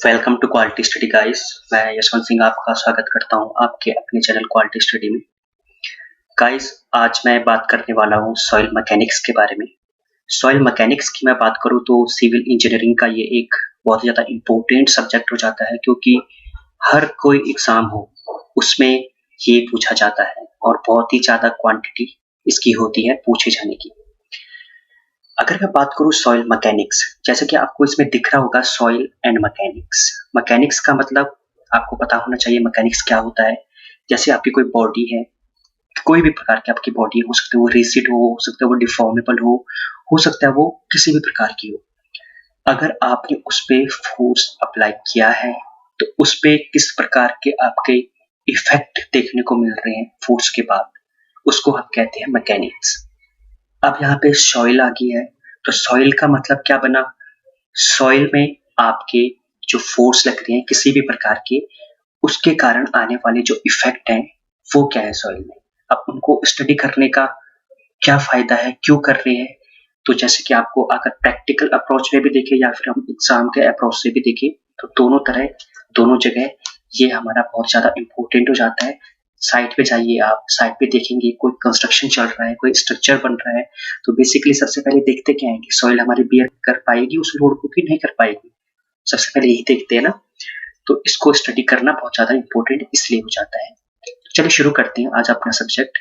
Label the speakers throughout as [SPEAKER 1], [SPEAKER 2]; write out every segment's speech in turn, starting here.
[SPEAKER 1] Welcome to quality study guys. मैं यशवंत सिंह आपका स्वागत करता हूं आपके अपने चैनल क्वालिटी स्टडी में। गाइस, आज मैं बात करने वाला हूं सॉइल मैकेनिक्स के बारे में। सॉइल मैकेनिक्स की मैं बात करूं तो सिविल इंजीनियरिंग का ये एक बहुत ज़्यादा इम्पोर्टेंट सब्जेक्ट हो जाता है, क्योंकि हर कोई एग्ज़ाम हो उसमें ये पूछा जाता है और बहुत ही ज़्यादा क्वांटिटी इसकी होती है पूछे जाने की। अगर मैं बात करूँ सॉइल मैकेनिक्स, जैसे कि आपको इसमें दिख रहा होगा सॉइल एंड मैकेनिक्स। मैकेनिक्स का मतलब आपको पता होना चाहिए मैकेनिक्स क्या होता है। जैसे आपकी कोई बॉडी है, कोई भी प्रकार की आपकी बॉडी हो सकती है वो रिजिड हो सकता है वो डिफॉर्मेबल हो सकता है वो किसी भी प्रकार की हो। अगर आपने उस पे फोर्स अप्लाई किया है तो उस पे किस प्रकार के आपके इफेक्ट देखने को मिल रहे हैं फोर्स के बाद, उसको हम कहते हैं मैकेनिक्स। अब यहाँ पे सॉइल आ गई है, तो सॉइल का मतलब क्या बना? सॉइल में आपके जो फोर्स लग रहे हैं किसी भी प्रकार के, उसके कारण आने वाले जो इफेक्ट हैं वो क्या है सॉइल में। अब उनको स्टडी करने का क्या फायदा है, क्यों कर रहे हैं? तो जैसे कि आपको अगर प्रैक्टिकल अप्रोच में भी देखें या फिर हम एग्जाम के अप्रोच से भी देखें, तो दोनों जगह ये हमारा बहुत ज्यादा इम्पोर्टेंट हो जाता है। साइट पे जाइए, आप साइट पे देखेंगे कोई कंस्ट्रक्शन चल रहा है, कोई स्ट्रक्चर बन रहा है, तो बेसिकली सबसे पहले देखते क्या है कि सॉइल हमारी बियर कर पाएगी उस लोड को कि नहीं कर पाएगी। सबसे पहले यही देखते हैं ना। तो इसको स्टडी करना बहुत ज्यादा इम्पोर्टेंट इसलिए हो जाता है। चलिए शुरू करते हैं आज अपना सब्जेक्ट।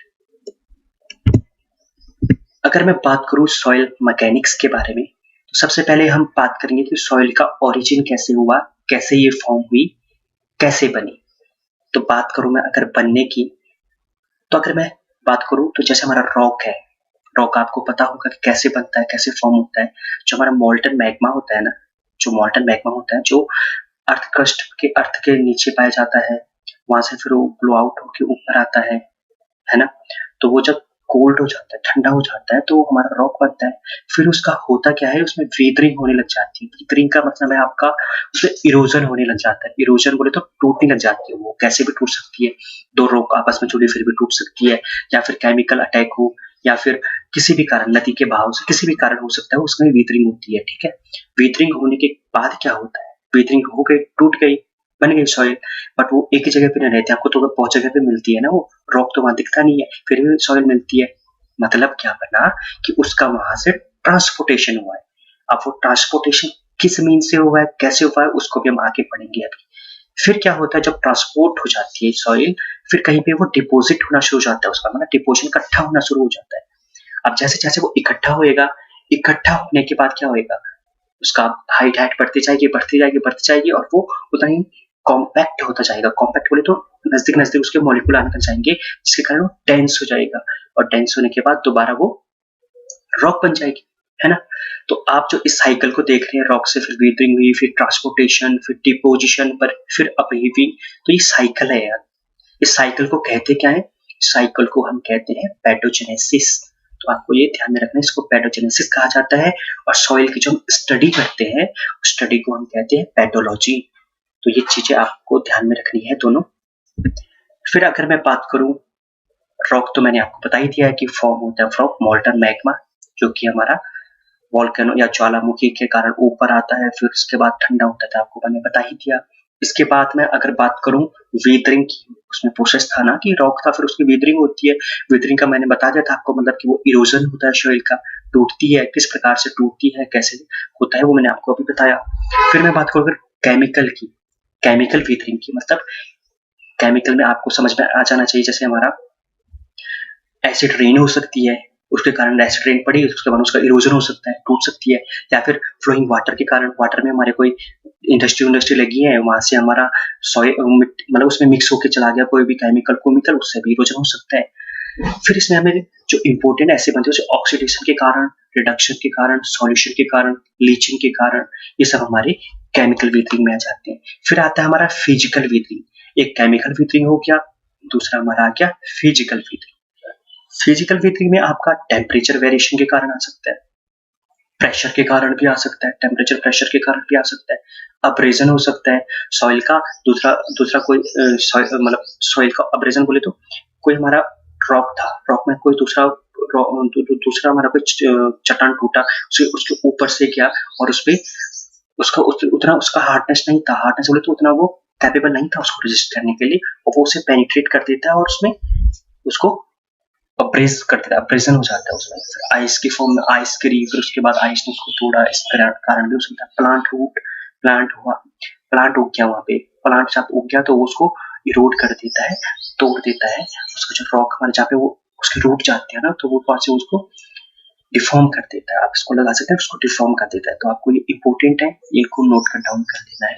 [SPEAKER 1] अगर मैं बात करूं सॉइल मैकेनिक्स के बारे में, तो सबसे पहले हम बात करेंगे कि सॉइल का ओरिजिन कैसे हुआ, कैसे ये फॉर्म हुई, कैसे बनी। तो बात करूं मैं अगर बनने की, तो अगर मैं बात करूं तो जैसे हमारा रॉक है, रॉक आपको पता होगा कि कैसे बनता है, कैसे फॉर्म होता है। जो हमारा मोल्टन मैग्मा होता है ना, जो मोल्टन मैग्मा होता है, जो अर्थ क्रस्ट के अर्थ के नीचे पाया जाता है, वहां से फिर वो ब्लो आउट होकर ऊपर आता है ना। तो वो जब कोल्ड हो जाता है, ठंडा हो जाता है, तो हमारा रॉक बनता है। फिर उसका होता क्या है, उसमें वेदरिंग होने लग जाती है। वेदरिंग का मतलब है आपका उसमें इरोजन होने लग जाता है। इरोजन बोले तो टूटने लग जाती है, वो कैसे भी टूट सकती है। दो रॉक आपस में जुड़ी फिर भी टूट सकती है, या फिर केमिकल अटैक हो, या फिर किसी भी कारण, नदी के बहाव से किसी भी कारण हो सकता है, उसमें वेदरिंग होती है। ठीक है, वेदरिंग होने के बाद क्या होता है, वेदरिंग हो गई, टूट गई, बन गई सॉइल। बट वो एक ही जगह पे नहीं रहती, आपको तो बहुत जगह पे मिलती है ना, वो रॉक तो वहां दिखता नहीं है, फिर भी सॉइल मिलती है। मतलब क्या बना कि उसका वहां से ट्रांसपोर्टेशन हुआ है। अब वो ट्रांसपोर्टेशन किस मीन से हुआ है, कैसे हुआ है, उसको भी हम आगे पढ़ेंगे अभी। फिर क्या होता है, जब ट्रांसपोर्ट हो जाती है सॉइल, फिर कहीं पे वो डिपोजिट होना शुरू हो जाता है, उसका मतलब डिपोजिशन इकट्ठा होना शुरू हो जाता है। अब जैसे जैसे वो इकट्ठा होएगा, इकट्ठा होने के बाद क्या होएगा, उसका हाइट हाइट बढ़ती जाएगी, बढ़ती जाएगी, बढ़ती जाएगी, और वो उतना ही कॉम्पैक्ट होता जाएगा। कॉम्पैक्ट बोले तो नजदीक नजदीक उसके मॉलिक्यूल आने लग जाएंगे, जिसके कारण वो डेंस हो जाएगा, और डेंस होने के बाद दोबारा वो रॉक बन जाएगी, है ना। तो आप जो इस साइकिल को देख रहे हैं, रॉक से फिर वेदरिंग हुई, फिर ट्रांसपोर्टेशन, फिर डिपोजिशन, पर फिर अपहीविंग, तो ये साइकिल है यार। इस साइकिल को कहते क्या है? साइकिल को हम कहते हैं पैथोजेनेसिस। तो आपको ये ध्यान में रखना है, इसको पैथोजेनेसिस कहा जाता है। और सॉइल की जो हम स्टडी करते हैं, उस स्टडी को हम कहते हैं पैथोलॉजी। तो ये चीजें आपको ध्यान में रखनी है दोनों। फिर अगर मैं बात करूं, रॉक तो मैंने आपको बता ही दिया है कि फॉर्म होता है फ्रॉम मोल्टन मैग्मा, जो कि हमारा वोल्केनो या ज्वालामुखी के कारण ऊपर आता है, फिर उसके बाद ठंडा होता था, आपको मैंने बता ही दिया। इसके बाद मैं अगर बात करूं वेदरिंग की, उसमें प्रोसेस था ना कि रॉक था, फिर उसकी वेदरिंग होती है। वेदरिंग का मैंने बता दिया था आपको, मतलब कि वो इरोजन होता है सॉइल का, टूटती है, किस प्रकार से टूटती है, कैसे होता है, वो मैंने आपको अभी बताया। फिर मैं बात करूं अगर केमिकल की, केमिकल वेदरिंग की, मतलब केमिकल में आपको समझ में आ जाना चाहिए, जैसे हमारा एसिड रेन हो सकती है, उसके कारण एसिड रेन पड़ी, उसके बाद उसका इरोजन हो सकता है, टूट सकती है। या फिर फ्लोइंग वाटर के कारण, वाटर में हमारे कोई इंडस्ट्री लगी है, वहां से हमारा सॉइल मतलब उसमें मिक्स होकर चला गया कोई भी केमिकल, उससे भी इरोजन हो सकता है। फिर इसमें हमें जो इम्पोर्टेंट ऐसे बनते हैं, ऑक्सीडेशन के कारण, रिडक्शन के कारण, सॉल्यूशन के कारण, लीचिंग के कारण, ये सब हमारे केमिकल वेदरिंग में आ जाते हैं। फिर आता है हमारा फिजिकल वेदरिंग। एक केमिकल वेदरिंग हो गया, दूसरा हमारा आ गया फिजिकल वेदरिंग। फिजिकल वेदरिंग में आपका टेम्परेचर वेरिएशन के कारण आ सकता है, प्रेशर के कारण भी आ सकता है, टेम्परेचर प्रेशर के कारण भी आ सकता है, अब्रेजन हो सकता है सॉइल का। दूसरा दूसरा कोई मतलब सॉइल का अब्रेजन बोले तो कोई हमारा रॉक था, रॉक में कोई दूसरा हमारा कोई चट्टान टूटा, उसके ऊपर से गया और उस पे उतना उसका हार्डनेस नहीं था, हार्डनेस बोले तो उतना वो कैपेबल नहीं था उसको रेजिस्ट करने के लिए, और वो उसे पेनिट्रेट कर देता है और उसमें उसको अब्रेस कर देता है, अब्रेजन हो जाता है उसमें, फिर आइस की फॉर्म में आइस गिरी, फिर उसके बाद आइस ने उसको तोड़ा, इस कारण भी हो सकता है। प्लांट उग गया वहां पे, प्लांट जब उग गया तो वो उसको इरोड कर देता है, तोड़ देता है, उसका जो रॉक हमारे जहाँ पे वो उसकी रूट जाती है ना, तो वो वहां से उसको डिफॉर्म कर देता है, आप इसको लगा सकते हैं, उसको डिफॉर्म कर देता है। तो आपको ये इंपॉर्टेंट है, ये को नोट कर डाउन कर देना है।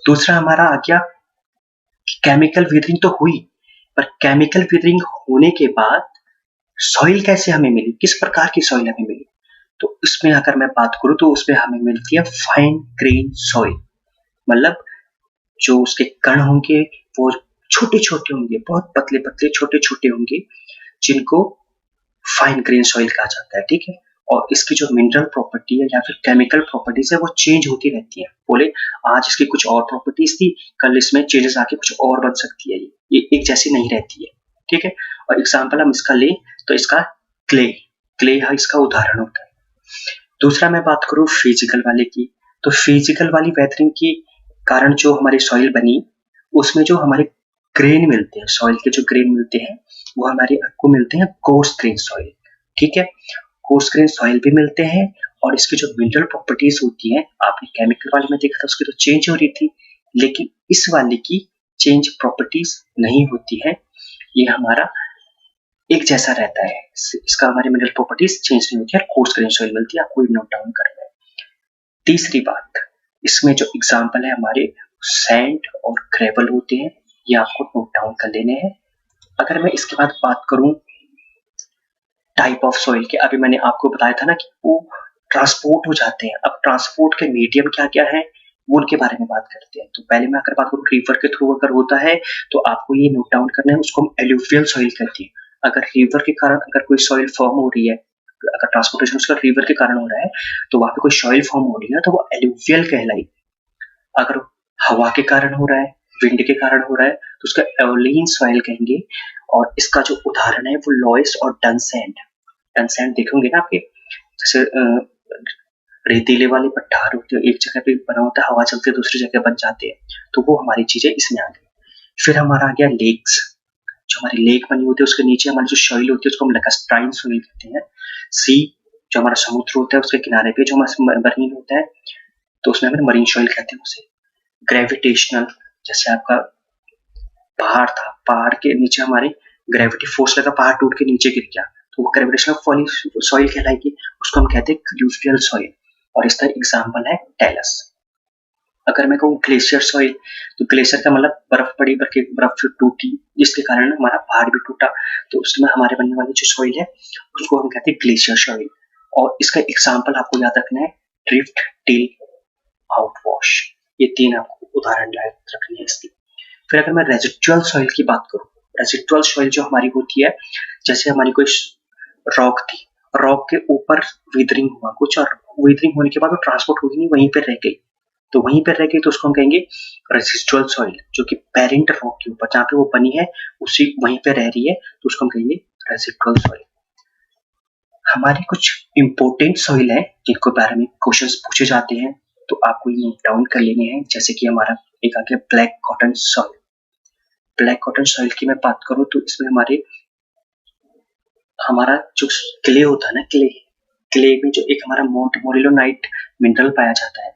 [SPEAKER 1] दूसरा हमारा आ गया कि केमिकल वेदरिंग तो हुई, पर केमिकल वेदरिंग होने के बाद सॉइल कैसे हमें मिली, किस प्रकार की सॉइल हमें मिली। तो इसमें अगर मैं बात करूं तो उसमें हमें मिलती है फाइन ग्रेन सॉइल, मतलब जो उसके कण होंगे वो छोटे छोटे होंगे, बहुत पतले पतले छोटे छोटे होंगे, जिनको फाइन ग्रेन सॉइल कहा जाता है, ठीक है। और इसकी जो मिनरल प्रॉपर्टी है या फिर केमिकल प्रॉपर्टीज है वो चेंज होती रहती है। बोले आज इसकी कुछ और प्रॉपर्टीज थी, कल इसमें चेंजेस आके कुछ और बन सकती है, ये एक जैसी नहीं रहती है, ठीक है। और एग्जाम्पल हम इसका ले तो इसका क्ले क्ले है इसका उदाहरण होता है। दूसरा मैं बात करूं फिजिकल वाले की, तो फिजिकल वाली वेदरिंग के कारण जो हमारी सॉइल बनी, उसमें जो हमारे ग्रेन मिलते हैं, सॉइल के जो ग्रेन मिलते हैं वो हमारे आपको मिलते हैं कोर्स ग्रेन सॉइल, ठीक है। कोर्स ग्रेन सॉइल भी मिलते हैं, और इसकी जो मिनरल प्रॉपर्टीज होती हैं, आपने केमिकल वाले में देखा था उसकी तो चेंज हो रही थी, लेकिन इस वाले की चेंज प्रॉपर्टीज नहीं होती है, ये हमारा एक जैसा रहता है, इसका हमारे मिनरल प्रॉपर्टीज चेंज नहीं होती है, कोर्स ग्रेन सॉइल मिलती है, आपको नोट डाउन करना है। तीसरी बात, इसमें जो एग्जाम्पल है हमारे सैंड और ग्रेवल होते हैं, ये आपको नोट डाउन कर लेने हैं। अगर मैं इसके बाद बात करूं टाइप ऑफ सॉइल के, अभी मैंने आपको बताया था ना कि वो ट्रांसपोर्ट हो जाते हैं, अब ट्रांसपोर्ट के मीडियम क्या क्या है वो उनके बारे में बात करते हैं। तो पहले मैं अगर बात करूं रिवर के थ्रू अगर होता है तो आपको ये नोट डाउन करना है, उसको हम एलुवियल सॉइल कहते हैं। अगर रिवर के कारण अगर कोई सॉइल फॉर्म हो रही है, अगर ट्रांसपोर्टेशन उसका रिवर के कारण हो रहा है तो वहां पे कोई सॉइल फॉर्म हो रही है तो वो एलुवियल कहलाई। अगर हवा के कारण हो रहा है, विंड के कारण हो रहा है तो उसका एवोलिन सॉइल कहेंगे। और इसका जो उदाहरण है वो लॉयस और डनसैंड देखोगे ना आपके, जैसे रेतीले वाले पठार होते हैं, एक जगह पे बना होता है, हवा चलते दूसरी जगह बन जाते हैं, तो वो हमारी चीजें इसमें आ गई। फिर हमारा आ गया लेक्स, जो हमारी लेक बनी होती है उसके नीचे हमारी जो सॉइल होती है उसको हम लैक्रास्टाइन सॉइल कहते हैं। सी, जो हमारा समुद्र होता है उसके किनारे पे जो हमारा मरीन होता है तो उसमें हमें मरीन सॉइल कहते हैं उसे। ग्रेविटेशनल, जैसे आपका पहाड़ था, पहाड़ के नीचे हमारे ग्रेविटी फोर्स लगा, पहाड़ टूट के नीचे गिर गया तो वो ग्रेविटेशनल सॉइल कहलाएगी, उसको हम कहते हैं क्लूवियल सॉइल। और इसका एग्जाम्पल है टेलस। अगर मैं कहूँ ग्लेशियर सॉइल, तो ग्लेशियर का मतलब बर्फ पड़ी, बर्फ टूटी जिसके कारण हमारा पहाड़ भी टूटा, तो उसमें हमारे बनने वाली जो सॉइल है उसको हम कहते हैं ग्लेशियर सॉइल। और इसका एग्जाम्पल आपको याद रखना है ड्रिफ्ट, टिल, आउटवॉश, ये तीन आपको उदाहरण याद रखनी है इसकी। फिर अगर मैं रेजिडुअल सॉइल की बात करूं, रेजिडुअल सॉइल जो हमारी होती है, जैसे हमारी कोई रॉक थी, रॉक के ऊपर विदरिंग हुआ कुछ, और विदरिंग होने के बाद वो ट्रांसपोर्ट हुई नहीं, वहीं पर रह गई, तो वहीं पर रह गई तो उसको हम कहेंगे रेजिडुअल सॉइल, जो कि पेरेंट रॉक के ऊपर जहाँ पे वो बनी है उसी वहीं पे रह रही है, तो उसको हम कहेंगे रेजिडुअल सॉइल। हमारी कुछ इंपॉर्टेंट सॉइल है जिनको बारे में क्वेश्चंस पूछे जाते हैं, तो आपको ये नोट डाउन कर लेने हैं। जैसे कि हमारा एक आ गया black cotton soil. Black cotton soil की मैं बात करूं तो इसमें हमारा जो क्ले होता है ना, क्ले में जो एक हमारा मोंट मोरिलोनाइट मिनरल पाया जाता है,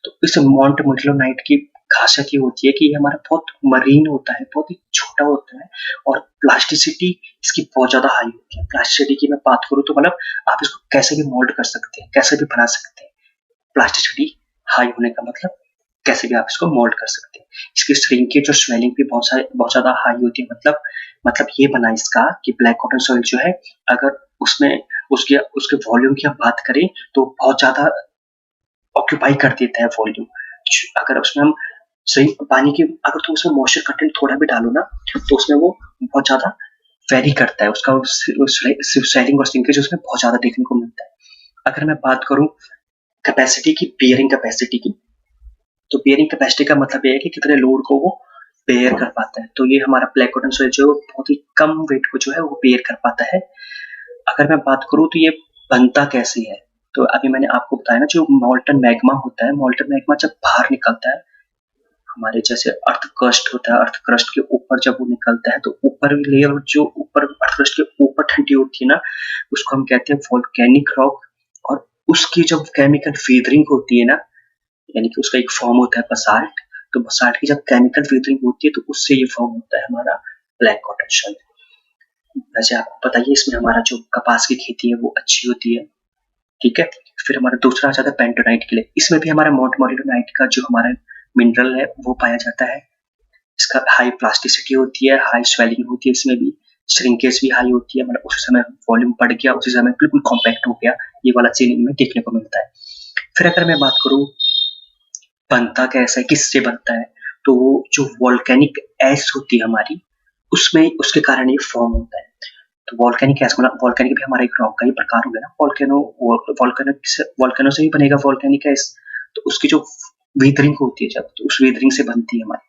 [SPEAKER 1] तो इस मोंट मोरिलोनाइट की खासियत ये होती है कि ये हमारा बहुत मरीन होता है, बहुत ही छोटा होता है, और प्लास्टिसिटी इसकी बहुत ज्यादा हाई होती है। प्लास्टिसिटी की मैं बात करूं तो मतलब आप इसको कैसे भी मोल्ड कर सकते हैं, कैसे भी बना सकते हैं। प्लास्टिसिटी हाई होने का मतलब कैसे भी आप इसको मोल्ड कर सकते हैं। इसकी श्रिंकेज जो स्वेलिंग भी बहुत ज्यादा हाई होती है, मतलब ये बना इसका कि ब्लैक कॉटन सॉइल जो है, अगर उसमें उसके वॉल्यूम की हम बात करें तो बहुत ज्यादा ऑक्यूपाई कर देता है वॉल्यूम। अगर उसमें हम सही पानी की अगर तो उसमें मॉइस्चर कंटेंट थोड़ा भी डालो ना तो उसमें वो बहुत ज्यादा वेरी करता है, उसका स्वेलिंग और श्रिंकेज उसमें बहुत ज्यादा देखने को मिलता है। अगर मैं बात करूं कैपेसिटी की, बियरिंग कैपेसिटी की, तो बियरिंग कैपेसिटी का मतलब ये है कि कितने लोड को वो बेयर कर पाता है। तो ये हमारा ब्लैक कॉटन सॉइल जो बहुत ही कम वेट को जो है वो बेयर कर पाता है। अगर मैं बात करूं तो ये बनता कैसे है, तो अभी मैंने आपको बताया ना, जो मोल्टन मैग्मा होता है, मोल्टन मैग्मा जब बाहर निकलता है, हमारे जैसे अर्थ क्रस्ट होता है, अर्थ क्रस्ट के ऊपर जब वो निकलता है, तो ऊपर लेयर जो ऊपर अर्थ क्रस्ट के ऊपर ठंडी होती है ना, उसको हम कहते हैं वोल्केनिक रॉक। और उसकी जब केमिकल वेदरिंग होती है ना, यानी कि उसका एक फॉर्म होता है बसाल्ट, तो बसाल्ट की जब केमिकल वेदरिंग होती है तो उससे ये फॉर्म होता है हमारा ब्लैक कॉटन सॉइल। वैसे आपको पता ही है, इसमें हमारा जो कपास की खेती है वो अच्छी होती है, ठीक है। फिर हमारा दूसरा आ जाता है पेंटोनाइट के लिए। इसमें भी हमारा मोंट मोरिलोनाइट का जो हमारा मिनरल है वो पाया जाता है। इसका हाई प्लास्टिसिटी होती है, हाई स्वेलिंग होती है, इसमें भी श्रिंकेज भी हाई होती है, मतलब उसी समय वॉल्यूम बढ़ गया, उसी समय बिल्कुल कॉम्पैक्ट हो गया, ये वाला चीज इनमें देखने को मिलता है। फिर अगर मैं बात करूं बनता कैसा है, किससे बनता है, तो वो जो वॉल्केनिक ऐश होती है हमारी, उसमें उसके कारण ये फॉर्म होता है। तो वॉल्केनिक ऐश मतलब वॉल्केनिक भी हमारा एक रॉक का ही प्रकार हो गया ना, वॉल्केनो से ही बनेगा वॉल्केनिक ऐश। तो उसकी जो वेदरिंग होती है जब, तो उस वेदरिंग से बनती है हमारी।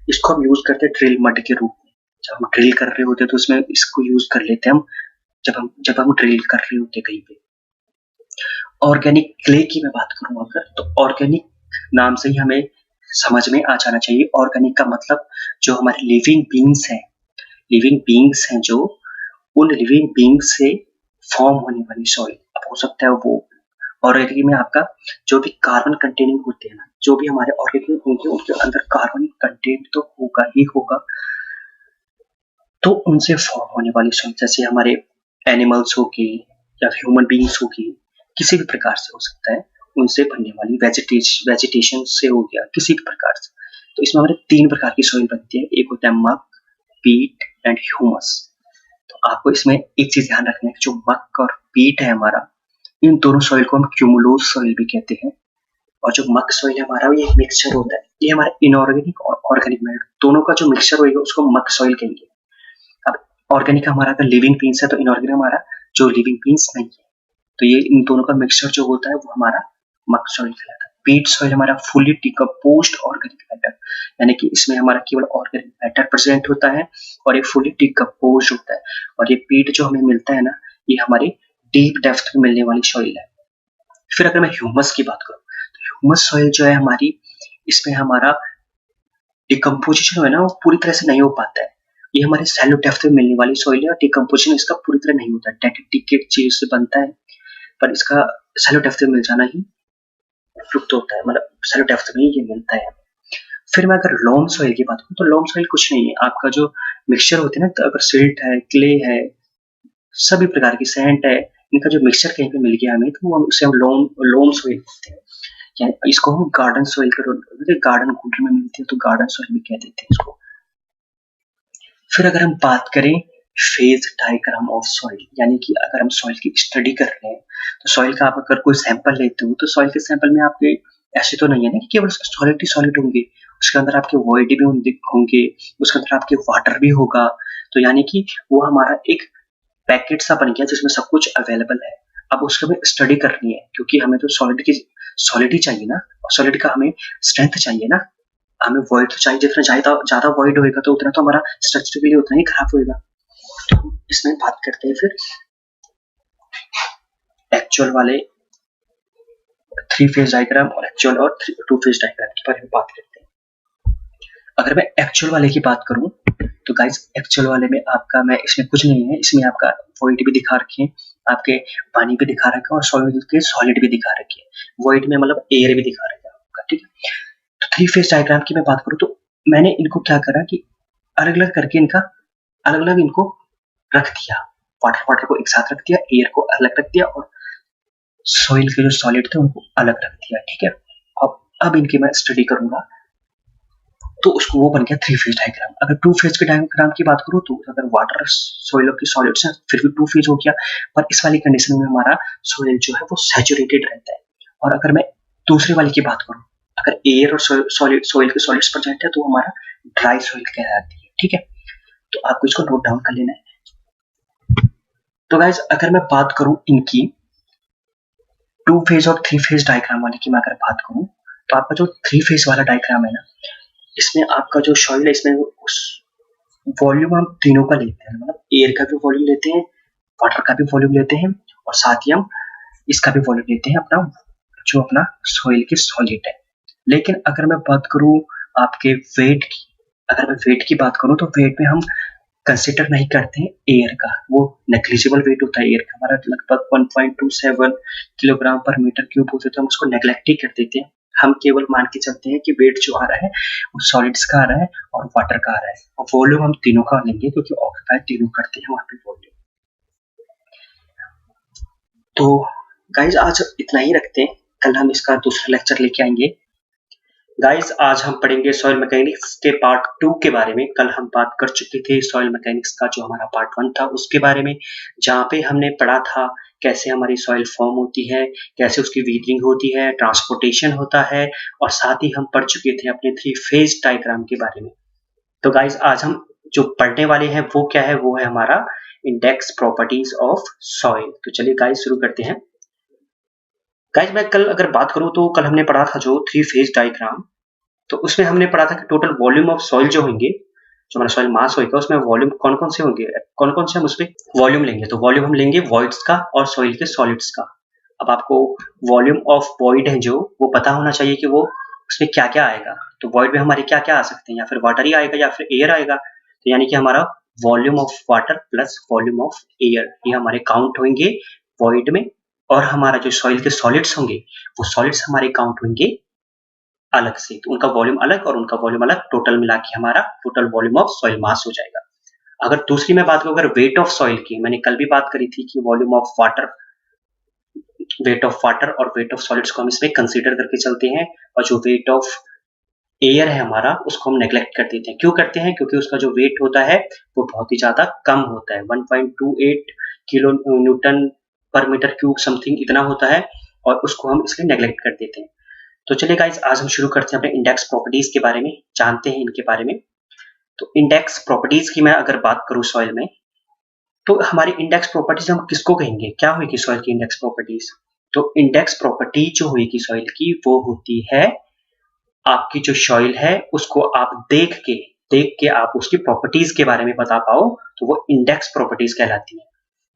[SPEAKER 1] इसको हम यूज करते हैं ड्रिल मड के रूप में। जब हम ड्रिल कर रहे होते हैं तो उसमें इसको यूज कर लेते हैं हम, जब हम ड्रिल कर रहे होते हैं कहीं पे। ऑर्गेनिक क्ले की मैं बात करूं अगर, तो ऑर्गेनिक नाम से ही हमें समझ में आ जाना चाहिए। ऑर्गेनिक का मतलब जो हमारे लिविंग बींग्स हैं जो, उन लिविंग बींग्स से फॉर्म होने वाली सॉइल। अब हो सकता है वो ऑर्गेनिक में आपका जो भी कार्बन कंटेनिंग होते हैं ना, जो भी हमारे ऑर्गेनिक होंगे उनके अंदर कार्बन कंटेंट तो होगा ही होगा, तो उनसे फॉर्म होने वाली सॉइल, जैसे हमारे एनिमल्स हो गए या ह्यूमन बींग्स हो गए, किसी भी प्रकार से हो सकता है, उनसे बनने वाली वेजिटेशन से हो गया, किसी भी प्रकार से। तो इसमें हमारे 3 प्रकार की सॉइल बनती है, एक होता है मक, पीट एंड ह्यूमस। तो आपको इसमें एक चीज ध्यान रखना है कि जो मक और पीट है हमारा, इन दोनों सॉइल को हम क्यूमुलोज सॉइल भी कहते हैं। और जो मक सॉइल है हमारा, ये एक मिक्सचर होता है, ये हमारा इनऑर्गेनिक और ऑर्गेनिक मैटर दोनों का जो मिक्सचर होगा उसको मक सॉइल कहेंगे। अब ऑर्गेनिक हमारा अगर लिविंग बीन्स है, तो इनऑर्गेनिक हमारा जो लिविंग बीन्स नहीं है, तो ये इन दोनों का मिक्सचर जो होता है वो हमारा मक सॉइल कहलाता है। पीट सॉइल हमारा फुली डिकम्पोज्ड ऑर्गेनिक मैटर, यानी कि इसमें हमारा केवल ऑर्गेनिक मैटर प्रेजेंट होता है और ये फुली डिकम्पोज्ड होता है। और ये पीट जो हमें मिलता है ना, ये हमारी डीप डेप्थ में मिलने वाली सॉइल है। फिर अगर मैं ह्यूमस की बात करूं, तो ह्यूमस सॉइल जो है हमारी, इसमें हमारा डिकम्पोजिशन है ना, वो पूरी तरह से नहीं हो पाता है। ये हमारे सैलो डेप्थ में मिलने वाली सॉइल है और डिकम्पोजिशन इसका पूरी तरह नहीं होता है। डेडिकेट चीज से बनता है, पर इसका सैलो डेप्थ में मिल जाना ही उपयुक्त होता है, मतलब सैलो डेप्थ में ही ये मिलता है। फिर मैं अगर लोम सॉइल की बात करूं, तो लोम सॉइल कुछ नहीं है, आपका जो मिक्सचर होते हैं ना, तो अगर सिल्ट है, क्ले है, सभी प्रकार की सैंड है, इनका जो मिक्सचर कहीं पे मिल गया हमें, तो हम उसे हम लोम सॉइल कहते हैं। या इसको हम गार्डन सॉइल के गार्डन कूलर में मिलती है तो गार्डन सॉइल भी कह देते हैं इसको। फिर अगर हम बात करें फेज डायग्राम ऑफ सॉइल, यानी कि अगर हम सॉइल की स्टडी कर रहे हैं, तो सॉइल का आप अगर कोई सैंपल लेते हो, तो सॉइल के सैंपल में आपके ऐसे तो नहीं है ना कि केवल सॉलिड ही सॉलिड होंगे, उसके अंदर आपके वॉइड भी होंगे, उसके अंदर आपके वाटर भी होगा। तो यानी कि वो हमारा एक पैकेट सा बन गया जिसमें सब कुछ अवेलेबल है। अब उसकी हमें स्टडी करनी है, क्योंकि हमें तो सॉलिड ही चाहिए ना, और सॉलिड का हमें स्ट्रेंथ चाहिए ना, हमें वॉइड तो चाहिए, जितना ज्यादा वॉइड होएगा तो उतना तो हमारा स्ट्रक्चर के लिए उतना ही खराब होएगा। तो इसमें बात करते हैं फिर एक्चुअल वाले 3 फेज डायग्राम और एक्चुअल और 2 फेज डायग्राम के बारे में बात करते हैं। अगर मैं एक्चुअल वाले की बात करूं, तो गाइस एक्चुअल वाले में आपका, मैं इसमें कुछ नहीं है, इसमें आपका वॉइड भी दिखा रखे हैं, आपके पानी भी दिखा रखा है और सॉलिड भी दिखा रखे हैं। वॉइड में मतलब एयर भी दिखा रखा है आपका, ठीक है। तो 3 फेज डायग्राम की मैं बात करूं, तो मैंने इनको क्या करा कि अलग अलग करके अलग अलग इनको रख दिया। वाटर को एक साथ रख दिया, एयर को अलग रख दिया और सॉइल के जो सॉलिड थे उनको अलग रख दिया, ठीक है। अब इनकी मैं स्टडी करूंगा, तो उसको वो बन गया 3 फेज डायग्राम। अगर 2 फेज के डायग्राम की बात करूं, तो अगर वाटर सॉइल की सॉलिड्स है फिर भी 2 फेज हो गया, पर इस वाली कंडीशन में हमारा सॉइल जो है वो सैचुरेटेड रहता है। और अगर मैं दूसरे वाले की बात करूं, अगर एयर और सॉइल के सॉलिड्स पर जाते हैं तो हमारा ड्राई सॉइल कहलाती है, ठीक है। तो आपको इसको नोट डाउन कर लेना है। तो गाइज अगर मैं बात करूं इनकी 2 फेज और 3 फेज डायग्राम वाले की मैं अगर बात करूं, तो आपका जो 3 फेज वाला डायग्राम है ना, इसमें आपका जो सॉइल है, इसमें उस वॉल्यूम हम तीनों का लेते हैं, मतलब एयर का भी वॉल्यूम लेते हैं, वाटर का भी वॉल्यूम लेते हैं, और साथ ही हम इसका भी वॉल्यूम लेते हैं अपना, जो अपना सॉइल के सॉलिड है। लेकिन अगर मैं बात करूं आपके वेट की, अगर मैं वेट की बात करूं तो वेट में हम कंसिडर नहीं करते हैं एयर का, वो नेग्लिजिबल वेट होता है एयर का, हमारा लगभग 1.27 किलोग्राम पर मीटर क्यूब होते, तो हम उसको नेग्लेक्ट ही कर देते हैं। हम केवल मान के चलते हैं कि वेट जो आ रहा है वो सॉलिड्स का आ रहा है और वाटर का आ रहा है, और वॉल्यूम हम तीनों का लेंगे क्योंकि ऑक्यूपाई तीनों करते हैं वहां पे वॉल्यूम। तो गाइज आज इतना ही रखते हैं, कल हम इसका दूसरा लेक्चर लेके आएंगे। गाइस आज हम पढ़ेंगे सॉइल मैकेनिक्स के पार्ट 2 के बारे में। कल हम बात कर चुके थे सॉइल मैकेनिक्स का जो हमारा पार्ट 1 था उसके बारे में, जहाँ पे हमने पढ़ा था कैसे हमारी सॉइल फॉर्म होती है, कैसे उसकी वीदरिंग होती है, ट्रांसपोर्टेशन होता है, और साथ ही हम पढ़ चुके थे अपने 3 फेज डायग्राम के बारे में। तो गाइस आज हम जो पढ़ने वाले हैं वो क्या है, वो है हमारा इंडेक्स प्रॉपर्टीज ऑफ सॉइल। तो चलिए गाइस शुरू करते हैं। गाइस मैं कल अगर बात करूं तो कल हमने पढ़ा था जो 3 फेज डायग्राम, तो उसमें हमने पढ़ा था कि टोटल वॉल्यूम ऑफ सॉइल जो होंगे, जो हमारा सॉइल मास होगा उसमें वॉल्यूम कौन कौन से होंगे, कौन कौन से हम उसमें वॉल्यूम लेंगे। तो वॉल्यूम हम लेंगे वॉइड्स का और सॉइल के सॉलिड्स का। अब आपको वॉल्यूम ऑफ वॉइड है जो वो पता होना चाहिए कि वो उसमें क्या क्या आएगा। तो वॉइड में हमारे क्या क्या आ सकते हैं, या फिर वाटर ही आएगा या फिर एयर आएगा। तो यानी कि हमारा volume of water plus volume of air, ये हमारे काउंट होंगे वॉइड में। और हमारा जो सॉइल के सॉलिड्स होंगे वो सॉलिड्स हमारे काउंट होंगे अलग से, तो उनका वॉल्यूम अलग और उनका वॉल्यूम अलग, टोटल मिला के हमारा टोटल वॉल्यूम ऑफ सॉइल मास हो जाएगा। अगर दूसरी मैं बात करूं अगर वेट ऑफ सॉइल की, मैंने कल भी बात करी थी कि volume of water, wait of water और वेट ऑफ सॉलिड्स को हम इसमें कंसीडर करके चलते हैं, और जो वेट ऑफ एयर है हमारा उसको हम नेग्लेक्ट कर देते हैं। क्यों करते हैं, क्योंकि उसका जो वेट होता है वो बहुत ही ज्यादा कम होता है, 1.28 किलो न्यूटन पर मीटर क्यूब समथिंग इतना होता है, और उसको हम इसलिए नेग्लेक्ट कर देते हैं। तो चलिए गाइस आज हम शुरू करते हैं अपने इंडेक्स प्रॉपर्टीज के बारे में, जानते हैं इनके बारे में। तो इंडेक्स प्रॉपर्टीज की मैं अगर बात करूं सॉइल में, तो हमारी इंडेक्स प्रॉपर्टीज हम किसको कहेंगे, क्या होगी सॉइल की इंडेक्स प्रॉपर्टीज। तो इंडेक्स प्रॉपर्टी जो होगी सॉइल की वो होती है आपकी जो सॉइल है उसको आप देख के आप उसकी प्रॉपर्टीज के बारे में बता पाओ, तो वो इंडेक्स प्रॉपर्टीज कहलाती है।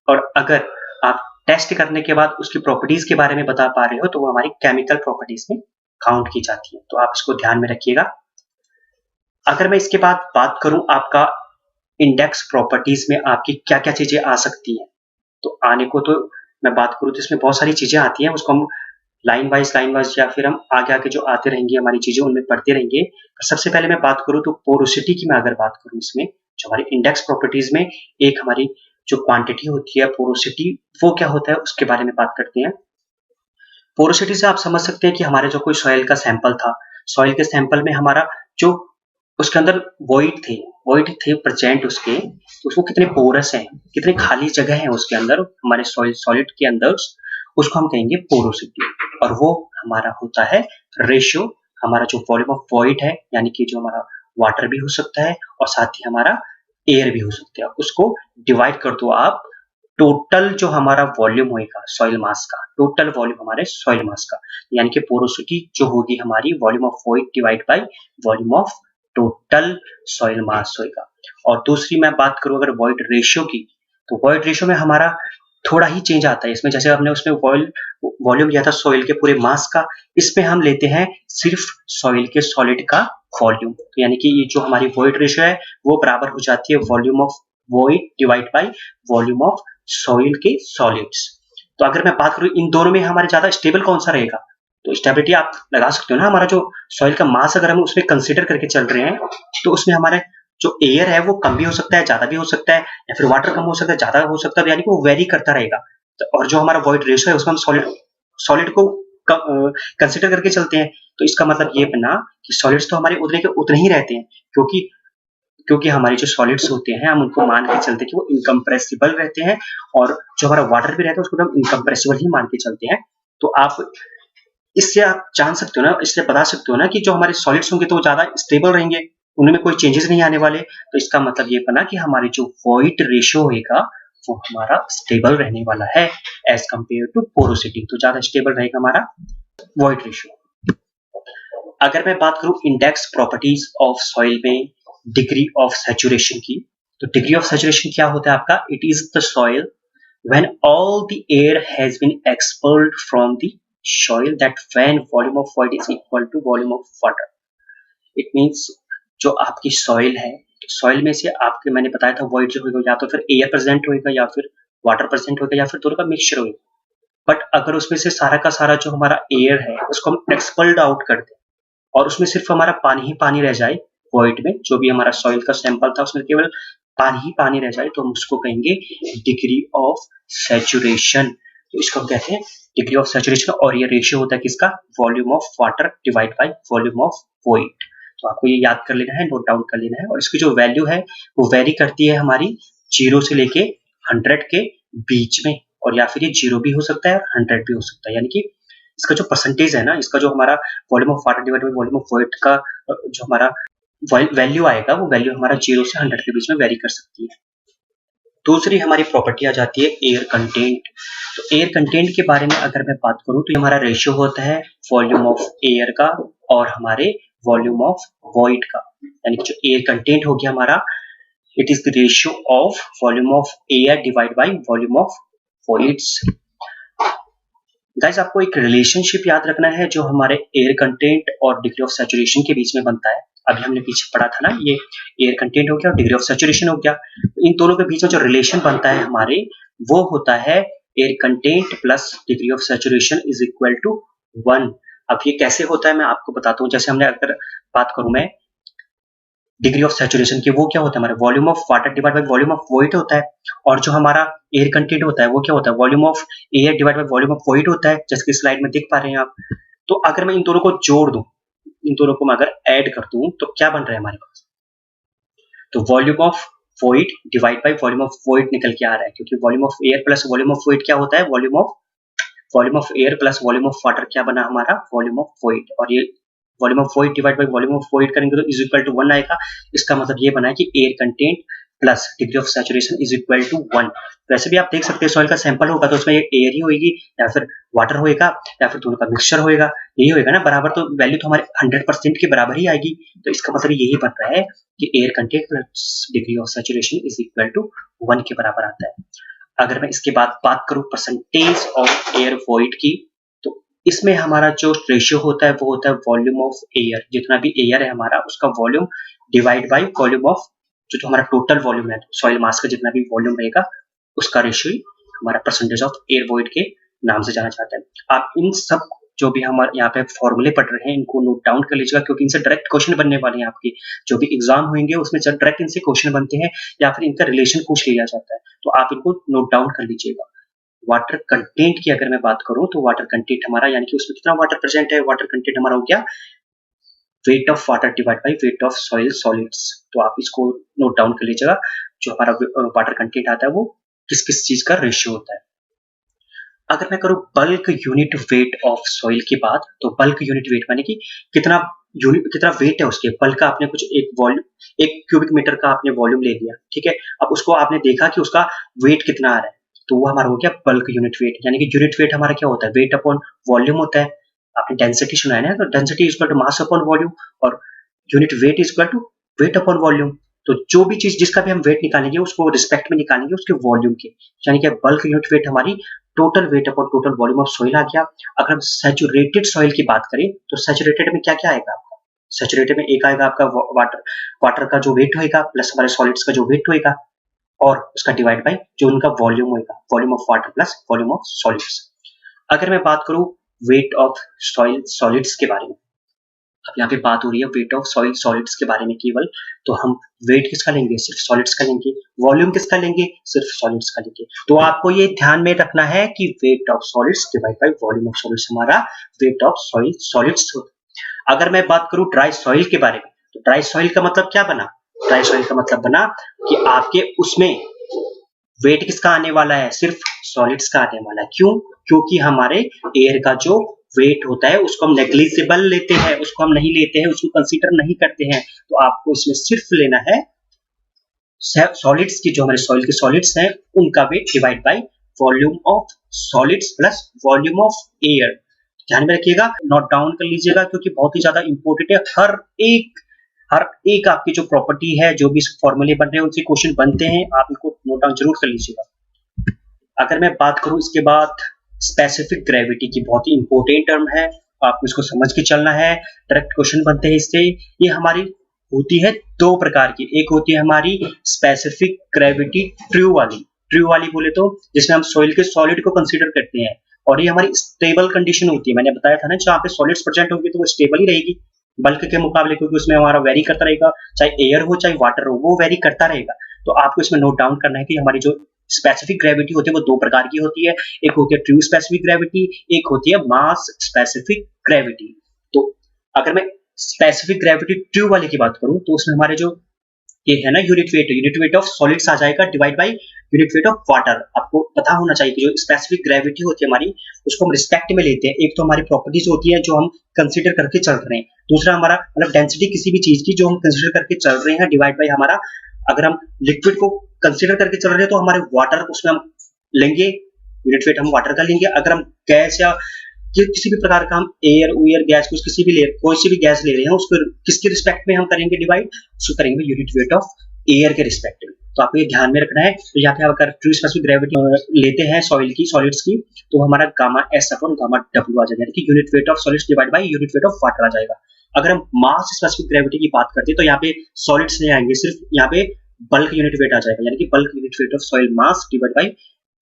[SPEAKER 1] और अगर आप टेस्ट करने के बाद उसकी प्रॉपर्टीज के बारे में बता पा रहे हो तो वो हमारी केमिकल प्रॉपर्टीज में काउंट की जाती है। तो आप इसको ध्यान में रखिएगा। अगर मैं इसके बाद बात करूं आपका इंडेक्स प्रॉपर्टीज में आपकी क्या क्या चीजें आ सकती हैं, तो आने को तो मैं बात करूं तो इसमें बहुत सारी चीजें आती हैं, उसको हम लाइन वाइज या फिर हम आगे आगे जो आते रहेंगे हमारी चीजें उनमें पढ़ते रहेंगे। पर सबसे पहले मैं बात करूं तो पोरोसिटी की, मैं अगर बात करूं इसमें जो हमारी इंडेक्स प्रॉपर्टीज में एक हमारी जो क्वांटिटी होती है पोरोसिटी, वो क्या होता है उसके बारे में बात करते हैं। पोरोसिटी से आप समझ सकते हैं कि हमारे जो कोई सॉइल का सैंपल था, सॉइल के सैंपल में हमारा जो उसके अंदर वॉइड थे प्रेजेंट उसके, तो उसको कितने पोरस हैं, कितने खाली जगह है उसके अंदर हमारे सॉइल सॉलिड के अंदर, उसको हम कहेंगे पोरोसिटी। और वो हमारा होता है रेशियो, हमारा जो वॉल्यूम ऑफ वॉइड है, यानी कि जो हमारा वाटर भी हो सकता है और साथ ही हमारा एयर भी हो सकता है, उसको डिवाइड कर दो आप टोटल जो हमारा वॉल्यूम होगा सॉइल मास का, टोटल वॉल्यूम हमारे सॉइल मास का, यानी कि पोरोसिटी जो होगी हमारी volume of void divide by volume of total soil मास होगा। और दूसरी मैं बात करूं अगर वॉइड रेशियो की, तो वॉइड रेशियो में हमारा थोड़ा ही चेंज आता है इसमें, जैसे हमने उसमें वॉल्यूम लिया था सॉइल के पूरे मास का, इसमें हम लेते हैं सिर्फ सॉइल के सॉलिड का वॉल्यूम। तो यानी कि ये जो हमारी वॉइड रेशियो है वो बराबर हो जाती है volume of void divide by volume of soil के सॉलिड्स। तो अगर मैं बात करूं इन दोनों में हमारे ज्यादा स्टेबल कौन सा रहेगा, तो स्टेबिलिटी आप लगा सकते हो ना, हमारा जो सॉइल का मास अगर हम उसमें कंसीडर करके चल रहे हैं तो उसमें हमारे जो एयर है वो कम भी हो सकता है, ज्यादा भी हो सकता है, या फिर वाटर कम हो सकता है, ज्यादा हो सकता है, यानी कि वो वेरी करता रहेगा। तो और जो हमारा वॉइड रेशियो है उसमें हम सॉलिड को कंसीडर करके चलते हैं, तो इसका मतलब ये बना कि सॉलिड्स तो हमारे उतने के उतने ही रहते हैं, क्योंकि हमारी जो सॉलिड्स होते हैं हम उनको मान के चलते हैं कि वो इनकम्प्रेसिबल रहते हैं, और जो हमारा वाटर भी रहता है उसको हम इनकम्प्रेसिबल ही मान के चलते हैं। तो इससे आप जान सकते हो ना, इससे बता सकते हो ना कि जो हमारे सॉलिड्स होंगे तो वो ज्यादा स्टेबल रहेंगे, उनमें कोई चेंजेस नहीं आने वाले। तो इसका मतलब ये बना कि हमारी जो वॉइड रेशियो होगा वो हमारा स्टेबल रहने वाला है एज कंपेयर टू पोरोसिटी, तो ज्यादा स्टेबल रहेगा हमारा वॉइड रेशियो। अगर मैं बात करूं इंडेक्स प्रॉपर्टीज ऑफ सॉइल में डिग्री ऑफ सैचुरेशन की, तो डिग्री ऑफ सैचुरेशन क्या होता है आपका, it is the soil when all the air has been expelled from the soil, that when volume of void is equal to volume of water. It means जो आपकी soil है, soil में से आपके मैंने बताया था void जो होगा या तो फिर एयर प्रेजेंट होगा या फिर वाटर प्रेजेंट होगा या फिर दोनों का मिक्सचर होगा। बट अगर उसमें से सारा का सारा जो हमारा एयर है उसको हम एक्सपल्ड आउट कर दें और उसमें सिर्फ हमारा पानी ही पानी रह जाए, वॉइड में जो भी हमारा सॉइल का सैंपल था उसमें केवल पानी ही पानी रह जाए, तो हम उसको कहेंगे डिग्री ऑफ सैचुरेशन। तो इसको हम कहते हैं डिग्री ऑफ सैचुरेशन, और ये रेशियो होता है किसका, volume of water divide by volume of void. तो आपको ये याद कर लेना है, नोट डाउन कर लेना है। और इसकी जो वैल्यू है वो वेरी करती है हमारी 0 से लेके 100 के बीच में, और या फिर ये 0 भी हो सकता है और 100 भी हो सकता है। यानी कि इसका जो परसेंटेज है ना, इसका जो हमारा volume of water divide by volume of void का जो हमारा वैल्यू आएगा वो वैल्यू हमारा 0 से 100 के बीच में वेरी कर सकती है। दूसरी हमारी प्रॉपर्टी आ जाती है एयर कंटेंट। तो एयर कंटेंट के बारे में अगर मैं बात करूं तो हमारा रेशियो होता है वॉल्यूम ऑफ एयर का और हमारे वॉल्यूम ऑफ वॉइड का। यानी कि जो एयर कंटेंट हो गया हमारा, it is the ratio of volume of air divide by volume of voids. Guys, आपको एक रिलेशनशिप याद रखना है जो हमारे एयर कंटेंट और डिग्री ऑफ सैचुरेशन के बीच में बनता है। अभी हमने पीछे पढ़ा था ना, ये एयर कंटेंट हो गया और डिग्री ऑफ सैचुरेशन हो गया। इन दोनों के बीच में जो रिलेशन बनता है हमारे, वो होता है air content plus degree of saturation is equal to 1। अब ये कैसे होता है मैं आपको बताता हूँ। जैसे हमने अगर बात करूं मैं डिग्री ऑफ सैचुरेशन की, वो क्या होता है हमारे volume of water divide by volume of void होता है, और जो हमारा एयर कंटेंट होता है वो क्या होता है, volume of air divide by volume of void होता है, जैसे कि स्लाइड में देख पा रहे हैं आप। तो अगर मैं इन दोनों को जोड़ दूं, इन दोनों को मैं अगर ऐड कर दूं तो क्या बन रहा है हमारे पास, तो volume of void divide by volume of void निकल के आ रहा है, क्योंकि volume of air plus volume of void क्या होता है, volume of air plus volume of water क्या बना हमारा, वॉल्यूम ऑफ वॉइड। और ये volume of void divide by volume of void करेंगे तो इज इक्वल टू 1 आएगा। इसका मतलब ये बना है कि air content plus degree of saturation is equal to 1। वैसे भी आप देख सकते हैं सॉइल का सैंपल होगा तो उसमें एयर ही होगी या फिर वाटर होएगा या फिर दोनों का मिक्सचर होएगा, यही होएगा ना बराबर, तो वैल्यू तो हमारे 100% के बराबर ही आएगी। तो इसका मतलब यही बन रहा है कि air content plus degree of saturation is equal to 1 के बराबर आता है। अगर मैं इसके बाद बात करूं परसेंटेज ऑफ एयर वॉइड की, तो इसमें हमारा जो रेशियो होता है वो होता है वॉल्यूम ऑफ एयर, जितना भी एयर है हमारा उसका volume divide by volume of जो हमारा टोटल वॉल्यूम है, सॉइल मास का जितना भी वॉल्यूम रहेगा उसका रेशियो ही हमारा परसेंटेज ऑफ एयर वॉइड के नाम से जाना जाता है। आप इन सब जो भी हमारे यहाँ पे फॉर्मूले पढ़ रहे हैं इनको नोट डाउन कर लीजिएगा, क्योंकि इनसे डायरेक्ट क्वेश्चन बनने वाले हैं। आपके जो भी एग्जाम होंगे उसमें डायरेक्ट इनसे क्वेश्चन बनते हैं या फिर इनका रिलेशन पूछ लिया जाता है, तो आप इनको नोट डाउन कर लीजिएगा। वाटर कंटेंट की अगर मैं बात करूं तो वाटर कंटेंट हमारा, यानी कि उसमें कितना वाटर प्रेजेंट है, वाटर कंटेंट हमारा हो गया wait of water divide by weight of soil solids. तो आप इसको नोट डाउन कर लीजिएगा, जो हमारा वाटर कंटेंट आता है वो किस किस चीज का रेशियो होता है। अगर मैं करूं bulk unit weight of soil की बात, तो बल्क यूनिट वेट माने कि कितना वेट है उसके, बल्क का आपने कुछ एक क्यूबिक मीटर का आपने वॉल्यूम ले लिया, ठीक है, अब उसको आपने देखा कि उसका वेट कितना आ रहा है, तो वो हमारा हो गया बल्क यूनिट वेट। यानी कि यूनिट वेट हमारा क्या होता है, वेट अपॉन वॉल्यूम होता है। आपने डेंसिटी सुना है ना, तो density is equal to mass upon volume, और unit weight is equal to weight upon volume. तो जो भी चीज जिसका भी हम वेट निकालेंगे उसको रिस्पेक्ट में निकालेंगे उसके वॉल्यूम के, यानी कि बल्क यूनिट वेट हमारी total weight upon total volume of soil आ गया। अगर हम सैचुरेटेड सॉइल की बात करें तो सैचुरेटेड में क्या क्या आएगा आपका, सैचुरेटेड में एक आएगा आपका वाटर का जो वेट होएगा प्लस हमारे सॉलिड्स का जो वेट होएगा, और उसका डिवाइड बाय जो उनका वॉल्यूम होएगा, volume of water plus volume of solids. अगर मैं बात करूं वेट ऑफ सॉइल सॉलिड्स के बारे में, अब यहाँ पे बात हो रही है वेट ऑफ सॉइल सॉलिड्स के बारे में केवल, तो हम वेट किसका लेंगे, सिर्फ सॉलिड्स का लेंगे, वॉल्यूम किसका लेंगे, सिर्फ सॉलिड्स का लेंगे। तो आपको ये ध्यान में रखना है कि wait of solids divide by volume of solids हमारा वेट ऑफ सॉइल सॉलिड्स होता है। अगर मैं बात करूं ड्राई सॉइल के बारे में, तो ड्राई सॉइल का मतलब क्या बना, ड्राई सॉइल का मतलब बना कि आपके उसमें वेट किसका आने वाला है, सिर्फ सॉलिड्स का आने वाला है। क्यों, क्योंकि हमारे एयर का जो वेट होता है उसको हम नेग्लिजिबल लेते हैं, उसको हम नहीं लेते हैं, उसको कंसीडर नहीं करते हैं। तो आपको इसमें सिर्फ लेना है सॉलिड्स की, जो हमारे सॉइल के सॉलिड्स हैं उनका weight divide by volume of solids plus volume of air. ध्यान में रखिएगा, नोट डाउन कर लीजिएगा, क्योंकि बहुत ही ज्यादा इंपॉर्टेंट है। हर एक आपकी जो प्रॉपर्टी है, जो भी फॉर्मूले बन रहे हैं उनसे क्वेश्चन बनते हैं, आप इनको नोट डाउन जरूर कर लीजिएगा। अगर मैं बात करूं इसके बाद स्पेसिफिक ग्रेविटी की, बहुत ही इंपॉर्टेंट टर्म है, आपको इसको समझ के चलना है। डायरेक्ट क्वेश्चन बनते हैं इससे। ये हमारी होती है दो प्रकार की, एक होती है हमारी स्पेसिफिक ग्रेविटी ट्रू वाली बोले तो, जिसमें हम सॉइल के सॉलिड को कंसीडर करते हैं, और ये हमारी स्टेबल कंडीशन होती है। मैंने बताया था ना, जहाँ पे सॉलिड्स प्रेजेंट होंगे तो वो स्टेबल ही रहेगी बल्क के मुकाबले, क्योंकि उसमें हमारा वेरी करता रहेगा, चाहे एयर हो चाहे वाटर हो, वो वेरी करता रहेगा। तो आपको इसमें नोट डाउन करना है कि हमारी जो स्पेसिफिक ग्रेविटी होती है वो दो प्रकार की होती है। एक होती है ट्रू स्पेसिफिक ग्रेविटी, एक होती है मास स्पेसिफिक ग्रेविटी। तो अगर मैं स्पेसिफिक ग्रेविटी ट्रू वाले की बात करूं तो उसमें हमारे जो ये है ना यूनिट वेट ऑफ सॉलिड्स आ जाएगा divide by unit weight of water. आपको पता होना चाहिए कि जो स्पेसिफिक ग्रेविटी होती है हमारी, उसको हम रिस्पेक्ट में लेते हैं। एक तो हमारी प्रॉपर्टीज होती है जो हम कंसीडर करके चल रहे हैं, दूसरा हमारा मतलब डेंसिटी किसी भी चीज की जो हम कंसीडर करके चल रहे हैं डिवाइड बाय हमारा, अगर हम लिक्विड को कंसीडर करके चल रहे हैं तो हमारे वाटर उसमें हम लेंगे, यूनिट वेट हम वाटर का लेंगे। अगर हम गैस या किसी भी प्रकार का हम एयर उयर गैस कुछ किसी भी कोई सी भी गैस ले रहे हैं, उसको किसके रिस्पेक्ट में हम करेंगे डिवाइड, उसको करेंगे यूनिट वेट ऑफ एयर के रिस्पेक्ट में। तो आपको ये ध्यान में रखना है। तो यहाँ पे अगर ट्रू स्पेसिफिक ग्रेविटी लेते हैं सॉलिड्स की, तो हमारा gamma S upon gamma W आ जाएगा, यानी कि unit weight of solids divide by unit weight of water आ जाएगा। अगर हम मास स्पेसिफिक ग्रेविटी की बात करते हैं तो यहाँ पे सॉलिड्स नहीं आएंगे, सिर्फ यहाँ पे बल्क यूनिट वेट आ जाएगा, यानी कि bulk unit weight of soil mass divide by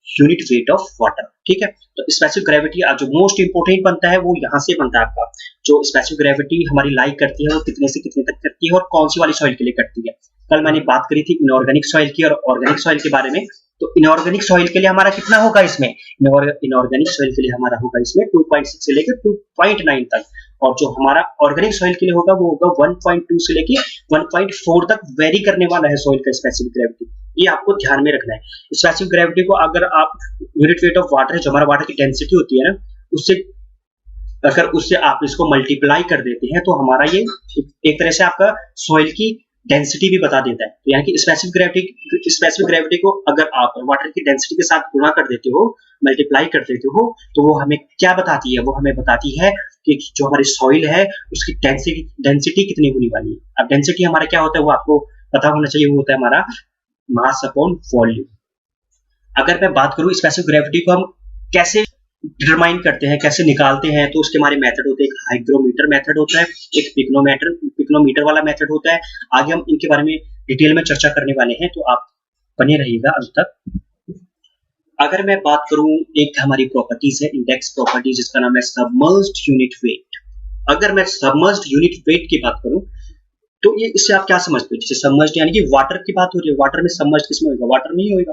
[SPEAKER 1] unit weight of water. ठीक है, तो स्पेसिफिक ग्रेविटी जो मोस्ट इंपोर्टेंट बनता है वो यहाँ से बनता है आपका। जो स्पेसिफिक ग्रेविटी हमारी लाइक करती है वो कितने से कितने तक करती है और कौन सी वाली सॉइल के लिए करती है। कल मैंने बात करी थी इनऑर्गेनिक सॉइल की और ऑर्गेनिक सॉइल के बारे में। तो इनऑर्गेनिक सॉइल के लिए हमारा कितना होगा इसमें, इनऑर्गेनिक सॉइल के लिए हमारा होगा इसमें 2.6 से लेकर 2.9 तक, और जो हमारा ऑर्गेनिक सॉइल के लिए होगा वो होगा 1.2 से लेकर 1.4 तक वेरी करने वाला है सॉइल का स्पेसिफिक ग्रेविटी। ये आपको ध्यान में रखना है। स्पेसिफिक ग्रेविटी को अगर आप यूनिट वेट ऑफ वाटर है, जो हमारा वाटर की डेंसिटी होती है ना, उससे आप इसको मल्टीप्लाई कर देते हैं तो हमारा ये एक तरह से आपका सॉइल की डेंसिटी भी बता देता है। तो यानी कि स्पेसिफिक ग्रेविटी को अगर आप वाटर की डेंसिटी के साथ गुणा कर देते हो, मल्टीप्लाई कर देते हो, तो वो हमें क्या बताती है, वो हमें बताती है कि जो हमारी सॉइल है उसकी डेंसिटी कितनी होने वाली है। अब डेंसिटी हमारा क्या होता है वो आपको पता होना चाहिए, वो होता है हमारा मास अपॉन वॉल्यूम। अगर मैं बात करूं स्पेसिफिक ग्रेविटी को हम कैसे डिटरमाइन करते हैं, कैसे निकालते हैं, तो उसके हमारे मेथड होते हैं। एक हाइग्रोमीटर मेथड होता है, एक पिक्नोमीटर वाला मेथड होता है। आगे हम इनके बारे में डिटेल में चर्चा करने वाले हैं, तो आप बने रहिएगा अंत तक। अगर मैं बात करूं, एक हमारी प्रॉपर्टीज है, इंडेक्स प्रॉपर्टी, जिसका नाम है सबमर्ज्ड यूनिट वेट। अगर मैं सबमर्ज्ड यूनिट वेट की बात करूं तो ये इससे आप क्या समझते हो, जैसे सबमर्ज्ड यानी कि वाटर की बात हो रही है, वाटर में सबमर्ज्ड किसमें होगा, वाटर में ही होगा।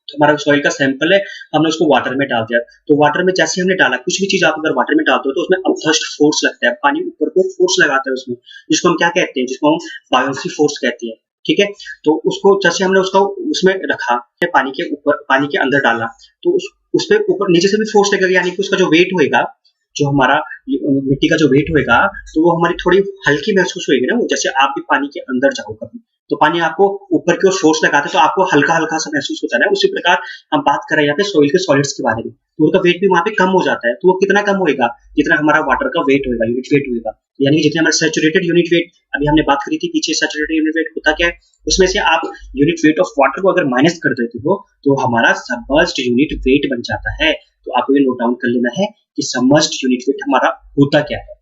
[SPEAKER 1] तो हमारा सॉइल का सैंपल है, हमने उसको वाटर में डाल दिया, तो वाटर में जैसे हमने डाला, कुछ भी चीज आप अगर वाटर में डालते हो तो उसमें अपथ्रस्ट फोर्स लगता है, पानी ऊपर को फोर्स लगाता है उसमें, जिसको हम क्या कहते हैं, जिसको हम बायोंसी फोर्स कहते हैं। ठीक है, तो उसको जैसे हमने उसको उसमें रखा, पानी के ऊपर, पानी के अंदर डाला, तो उस पे ऊपर नीचे से भी फोर्स लगेगा, यानी कि उसका जो वेट होएगा, जो हमारा मिट्टी का जो वेट होएगा, तो वो हमारी थोड़ी हल्की महसूस होएगी ना। वो जैसे आप भी पानी के अंदर जाओ कभी, तो पानी आपको ऊपर की ओर फोर्स लगाते हैं तो आपको हल्का हल्का सा महसूस होता है ना। उसी प्रकार हम बात कर रहे हैं यहाँ पे सॉइल के सॉलिड्स के बारे में, तो उनका वेट भी वहां पे कम हो जाता है। तो वो कितना कम होएगा, जितना हमारा वाटर का वेट होएगा, यूनिट वेट होएगा, यानी कि जितने हमारे सैचुरेटेड यूनिट वेट, अभी हमने बात करी थी पीछे, सैचुरेटेड यूनिट वेट होता क्या है, उसमें से आप यूनिट वेट ऑफ वाटर को अगर माइनस कर देते हो तो हमारा सबमर्ज्ड यूनिट वेट बन जाता है। तो आपको ये नोट डाउन कर लेना है कि सबमर्ज्ड यूनिट वेट हमारा होता क्या है।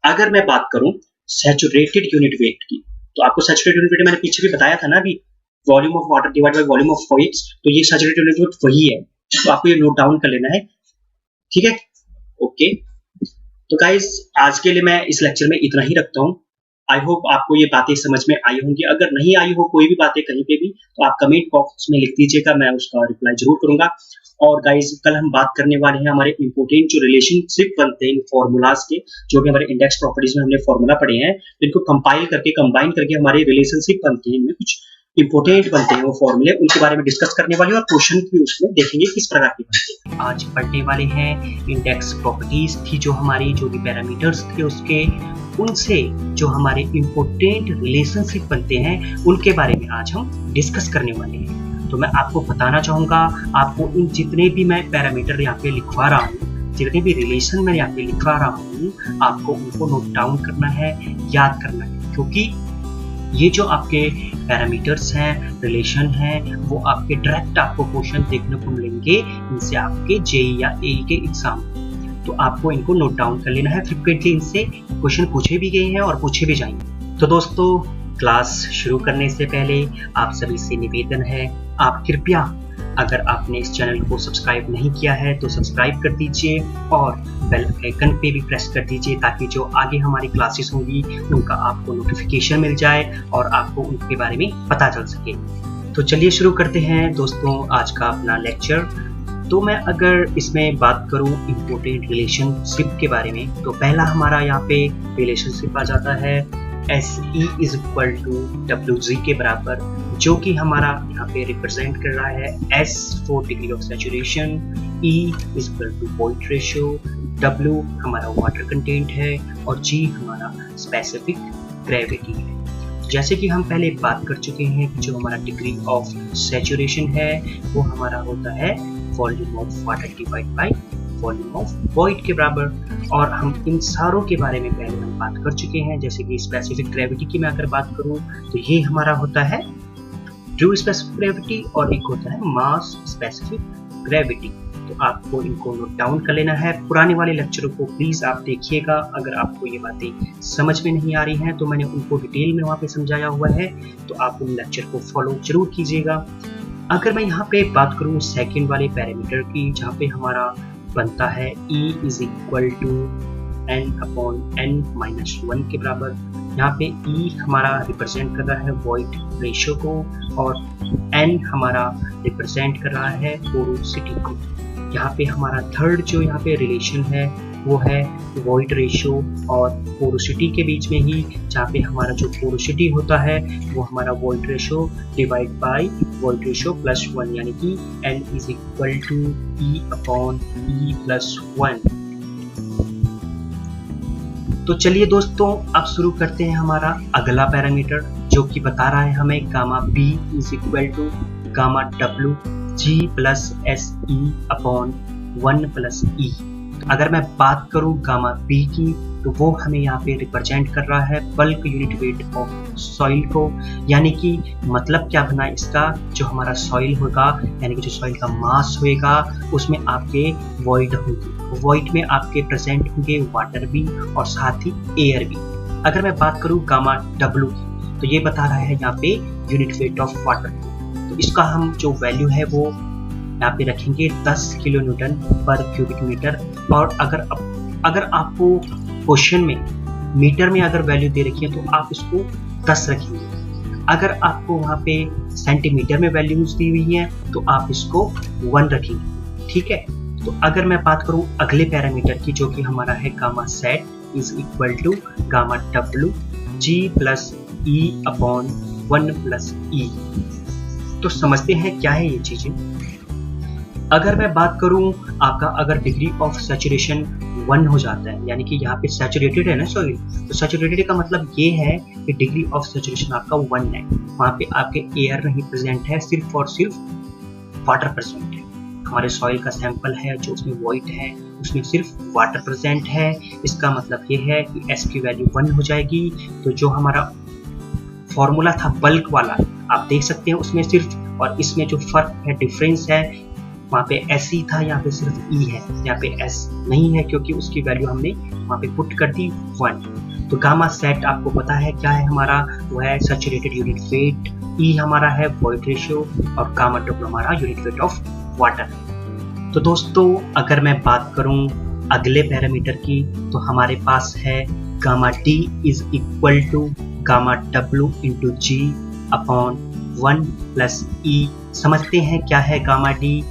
[SPEAKER 1] अगर मैं बात करूं सैचुरेटेड यूनिट वेट की, तो आपको सैचुरेटेड यूनिट वेट मैंने पीछे भी बताया था ना, अभी volume of water divide by volume of fluids, तो ये सैचुरेटेड यूनिट वेट वही है। तो आपको ये नोट डाउन कर लेना है, ठीक है, ओके। तो गाइस आज के लिए मैं इस लेक्चर में इतना ही रखता हूँ। आई होप आपको ये बातें समझ में आई होंगी। अगर नहीं आई हो कोई भी बातें कहीं पे भी, तो आप कमेंट बॉक्स में लिख दीजिएगा, मैं उसका रिप्लाई जरूर करूंगा। और गाइस कल हम बात करने वाले हैं हमारे इंपोर्टेंट जो रिलेशनशिप बनते हैं फॉर्मूलाज के, जो भी हमारे इंडेक्स प्रॉपर्टीज में हमने फॉर्मूला पढ़े हैं, इनको कंपाइल करके कंबाइन करके हमारे रिलेशनशिप बनते हैं, इनमें कुछ इंपोर्टेंट बनते हैं वो फॉर्मूले, उनके बारे में डिस्कस करने वाले और क्वेश्चन भी उसमें देखेंगे किस प्रकार के बनते हैं। आज पढ़ने वाले हैं इंडेक्स प्रॉपर्टीज थी, जो हमारी जो भी पैरामीटर्स थे उसके, उनसे जो हमारे इंपोर्टेंट रिलेशनशिप बनते हैं उनके बारे में आज हम डिस्कस करने वाले हैं। तो मैं आपको बताना चाहूंगा, आपको इन जितने भी मैं पैरामीटर यहाँ पे लिखवा रहा हूँ, जितने भी रिलेशन मैं यहाँ पे लिखवा रहा हूँ, आपको उनको नोट डाउन करना है, याद करना है, क्योंकि ये जो आपके पैरामीटर्स हैं, रिलेशन हैं, वो आपके डायरेक्ट आपको क्वेश्चन देखने को मिलेंगे इनसे आपके जेईई या एई के एग्जाम। तो आपको इनको नोट डाउन कर लेना है। फ्रिक्वेंटली इनसे क्वेश्चन पूछे भी गए हैं और पूछे भी जाएंगे। तो दोस्तों, क्लास शुरू करने से पहले आप सभी से निवेदन है, आप कृपया अगर आपने इस चैनल को सब्सक्राइब नहीं किया है तो सब्सक्राइब कर दीजिए और बेल आइकन पे भी प्रेस कर दीजिए ताकि जो आगे हमारी क्लासेस होंगी उनका आपको नोटिफिकेशन मिल जाए और आपको उनके बारे में पता चल सके। तो चलिए शुरू करते हैं दोस्तों आज का अपना लेक्चर। तो मैं अगर इसमें बात करूं इम्पोर्टेंट रिलेशनशिप के बारे में, तो पहला हमारा यहाँ पे रिलेशनशिप आ जाता है SE is equal to WG के बराबर, जो कि हमारा यहाँ पे रिप्रेजेंट कर रहा है S for degree of saturation, E is equal to void ratio, W हमारा वाटर कंटेंट है और G हमारा स्पेसिफिक ग्रेविटी है। जैसे कि हम पहले बात कर चुके हैं कि जो हमारा डिग्री ऑफ सैचुरेशन है वो हमारा होता है volume of water divide by volume of void के बराबर, और हम इन सारों के बारे में पहले हम बात कर चुके हैं। जैसे कि स्पेसिफिक ग्रेविटी की मैं अगर बात करूं तो ये हमारा होता है ट्रू स्पेसिफिक ग्रेविटी और एक होता है मास स्पेसिफिक ग्रेविटी। तो आपको इनको नोट डाउन कर लेना है। पुराने वाले लेक्चरों को प्लीज आप देखिएगा। अगर आपको ये बातें समझ में नहीं आ रही हैं तो मैंने उनको डिटेल में वहाँ पे समझाया हुआ है, तो आप उन लेक्चर को फॉलो जरूर कीजिएगा। अगर मैं यहाँ पे बात करूँ सेकेंड वाले पैरामीटर की, जहाँ पे हमारा बनता है E is equal to N upon N minus 1 के बराबर। यहाँ पे E हमारा रिप्रेजेंट कर रहा है वॉइड रेशियो को और N हमारा रिप्रेजेंट कर रहा है पोरोसिटी को। यहाँ पे हमारा थर्ड जो यहाँ पे रिलेशन है वो है वॉइड रेशियो और पोरोसिटी के बीच में ही, जहाँ पे हमारा जो पोरोसिटी होता है वो हमारा void ratio divide by void ratio plus 1, यानी कि N is equal to E upon E plus 1। तो चलिए दोस्तों, अब शुरू करते हैं हमारा अगला पैरामीटर, जो कि बता रहा है हमें gamma B is equal to gamma W G plus SE upon 1 plus E। अगर मैं बात करूं गामा B की, तो वो हमें यहाँ पे रिप्रेजेंट कर रहा है bulk unit weight of soil को, यानी कि मतलब क्या बना इसका, जो हमारा सॉइल होगा यानी कि जो सॉइल का मास होएगा उसमें आपके वॉइड होंगे, वॉइड में आपके प्रेजेंट होंगे वाटर भी और साथ ही एयर भी। अगर मैं बात करूं गामा W की, तो ये बता रहा है यहाँ पे यूनिट वेट ऑफ वाटर, तो इसका हम जो वैल्यू है वो यहाँ पे रखेंगे 10 किलो न्यूटन पर क्यूबिक मीटर। और अगर आपको क्वेश्चन में मीटर में अगर वैल्यू दे रखी है तो आप इसको 10 रखेंगे। अगर आपको वहाँ पे सेंटीमीटर में वैल्यूज दी हुई है तो आप इसको 1 रखेंगे, ठीक है। तो अगर मैं बात करूँ अगले पैरामीटर की, जो कि हमारा है gamma sat is equal to gamma W G plus E upon 1 plus E। तो समझते हैं क्या है ये चीजें। अगर मैं बात करूं आपका अगर डिग्री ऑफ सैचुरेशन 1 हो जाता है, यानी कि यहाँ पे सैचुरेटेड है ना सॉइल, तो सैचुरेटेड का मतलब ये है कि डिग्री ऑफ सैचुरेशन आपका 1 है, वहाँ पे आपके एयर नहीं प्रेजेंट है, सिर्फ और सिर्फ वाटर प्रेजेंट है। हमारे सॉइल का सैंपल है जो उसमें वॉइड है, उसमें सिर्फ वाटर प्रेजेंट है। इसका मतलब ये है कि S की वैल्यू 1 हो जाएगी। तो जो हमारा फॉर्मूला था बल्क वाला, आप देख सकते हैं उसमें सिर्फ और इसमें जो फर्क है, डिफरेंस है, वहाँ पे S ही था, यहाँ पे सिर्फ E है, यहाँ पे S नहीं है क्योंकि उसकी वैल्यू हमने वहाँ पे पुट कर दी 1। तो गामा सेट आपको पता है क्या है हमारा, वो है सैचुरेटेड यूनिट वेट, E हमारा है वॉइड रेशियो और गामा W हमारा यूनिट वेट ऑफ वाटर। तो दोस्तों, अगर मैं बात करूँ अगले पैरामीटर की, तो हमारे पास है gamma D is equal to gamma W into G upon 1 plus E। समझते हैं क्या है गामा D।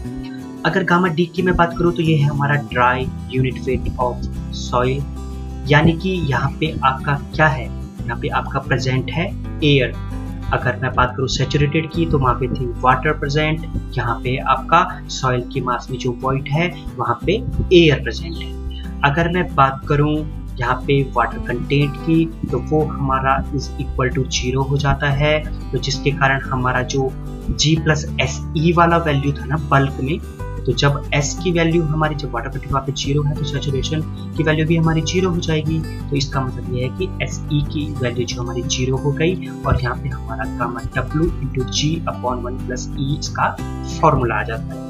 [SPEAKER 1] अगर गामा D की मैं बात करूँ तो ये है हमारा dry unit weight of soil, यानी कि यहाँ पे आपका क्या है, यहाँ पे आपका प्रेजेंट है एयर। अगर मैं बात करूँ सैचुरेटेड की, तो वहाँ पे थी वाटर प्रेजेंट, यहाँ पे आपका सॉइल की मास में जो वॉइड है वहाँ पे एयर प्रेजेंट है। अगर मैं बात करूँ यहाँ पे वाटर कंटेंट की, तो वो हमारा इज इक्वल टू 0 हो जाता है, तो जिसके कारण हमारा जो G प्लस SE वाला वैल्यू था ना बल्क में, तो जब S की वैल्यू हमारी, जब वाटर कंटेंट वहाँ पे 0 है तो सैचुरेशन की वैल्यू भी हमारी 0 हो जाएगी। तो इसका मतलब ये है कि Se की वैल्यू जो हमारी 0 हो गई और यहाँ पे हमारा gamma W into G/1 plus E इसका फॉर्मूला आ जाता है।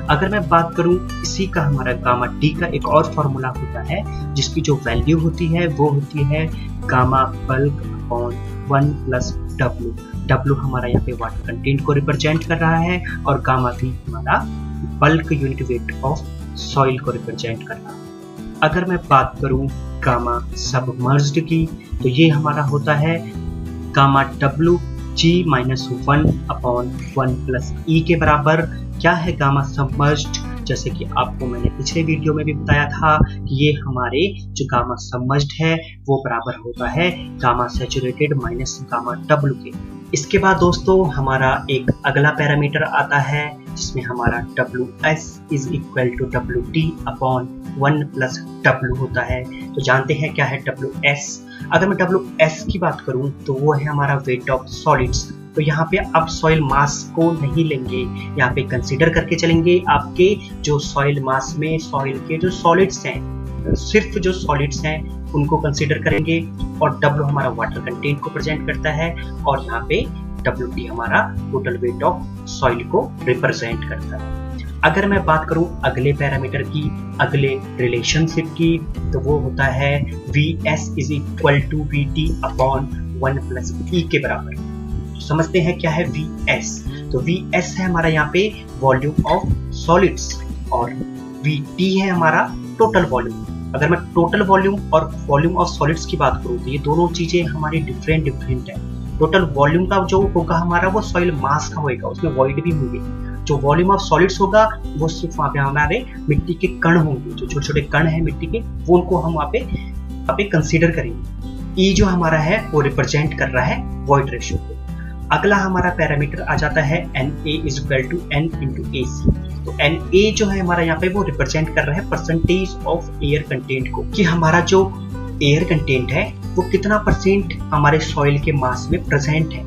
[SPEAKER 1] अगर मैं बात करूं इसी का हमारा गामा D का एक और फॉर्मूला होता है जिसकी जो वैल्यू होती है वो होती है gamma bulk upon 1 plus W। W हमारा यहाँ पे वाटर कंटेंट को रिप्रेजेंट कर रहा है और गामा B हमारा bulk unit weight of soil को रिप्रेजेंट कर रहा है। अगर मैं बात करूं गामा सबमर्ज्ड की तो ये हमारा होता है gamma W G-1 upon 1 plus E के बराबर। क्या है गामा सबमर्ज्ड? जैसे कि आपको मैंने पिछले वीडियो में भी बताया था कि ये हमारे जो गामा सबमर्ज्ड है वो बराबर होता है gamma saturated minus gamma W के। इसके बाद दोस्तों हमारा एक अगला पैरामीटर आता है जिसमें हमारा WS is equal to WT upon 1 plus W होता है। तो जानते हैं क्या है WS। अगर मैं WS की बात करूं तो वो है हमारा वेट ऑफ सॉलिड्स। तो यहाँ पे आप सॉइल मास को नहीं लेंगे, यहाँ पे कंसीडर करके चलेंगे आपके जो सॉइल मास में सॉइल के जो सॉलिड्स हैं, सिर्फ जो सॉलिड्स हैं उनको कंसीडर करेंगे। और W हमारा वाटर कंटेंट को प्रेजेंट करता है और यहाँ पे WT हमारा टोटल वेट ऑफ सॉइल को रिप्रेजेंट करता है। अगर मैं बात करूं अगले पैरामीटर की, अगले रिलेशनशिप की, तो वो होता है VS is equal to VT upon 1 plus E के बराबर। तो समझते हैं क्या है VS। तो VS है हमारा यहाँ पे वॉल्यूम ऑफ सॉलिड्स और VT है हमारा टोटल वॉल्यूम। अगर मैं टोटल वॉल्यूम और वॉल्यूम ऑफ सॉलिड्स की बात करूं तो ये दोनों चीजें हमारी डिफरेंट है। टोटल वॉल्यूम का जो होगा हमारा वो सॉइल मास का होगा, उसमें वॉइड भी होंगे। जो वॉल्यूम ऑफ सॉलिड्स होगा वो सिर्फ वहाँ पे हमारे मिट्टी के कण होंगे, जो छोटे छोटे कण हैं मिट्टी के, वो उनको हम वहाँ पे कंसीडर करेंगे। ई जो हमारा है वो रिप्रेजेंट कर रहा है वॉइड रेशियो को। अगला हमारा पैरामीटर आ जाता है Na is equal to N into AC। तो Na जो है हमारा यहाँ पे वो रिप्रेजेंट कर रहा है परसेंटेज ऑफ एयर कंटेंट को, कि हमारा जो एयर कंटेंट है वो कितना परसेंट हमारे सॉइल के मास में प्रेजेंट है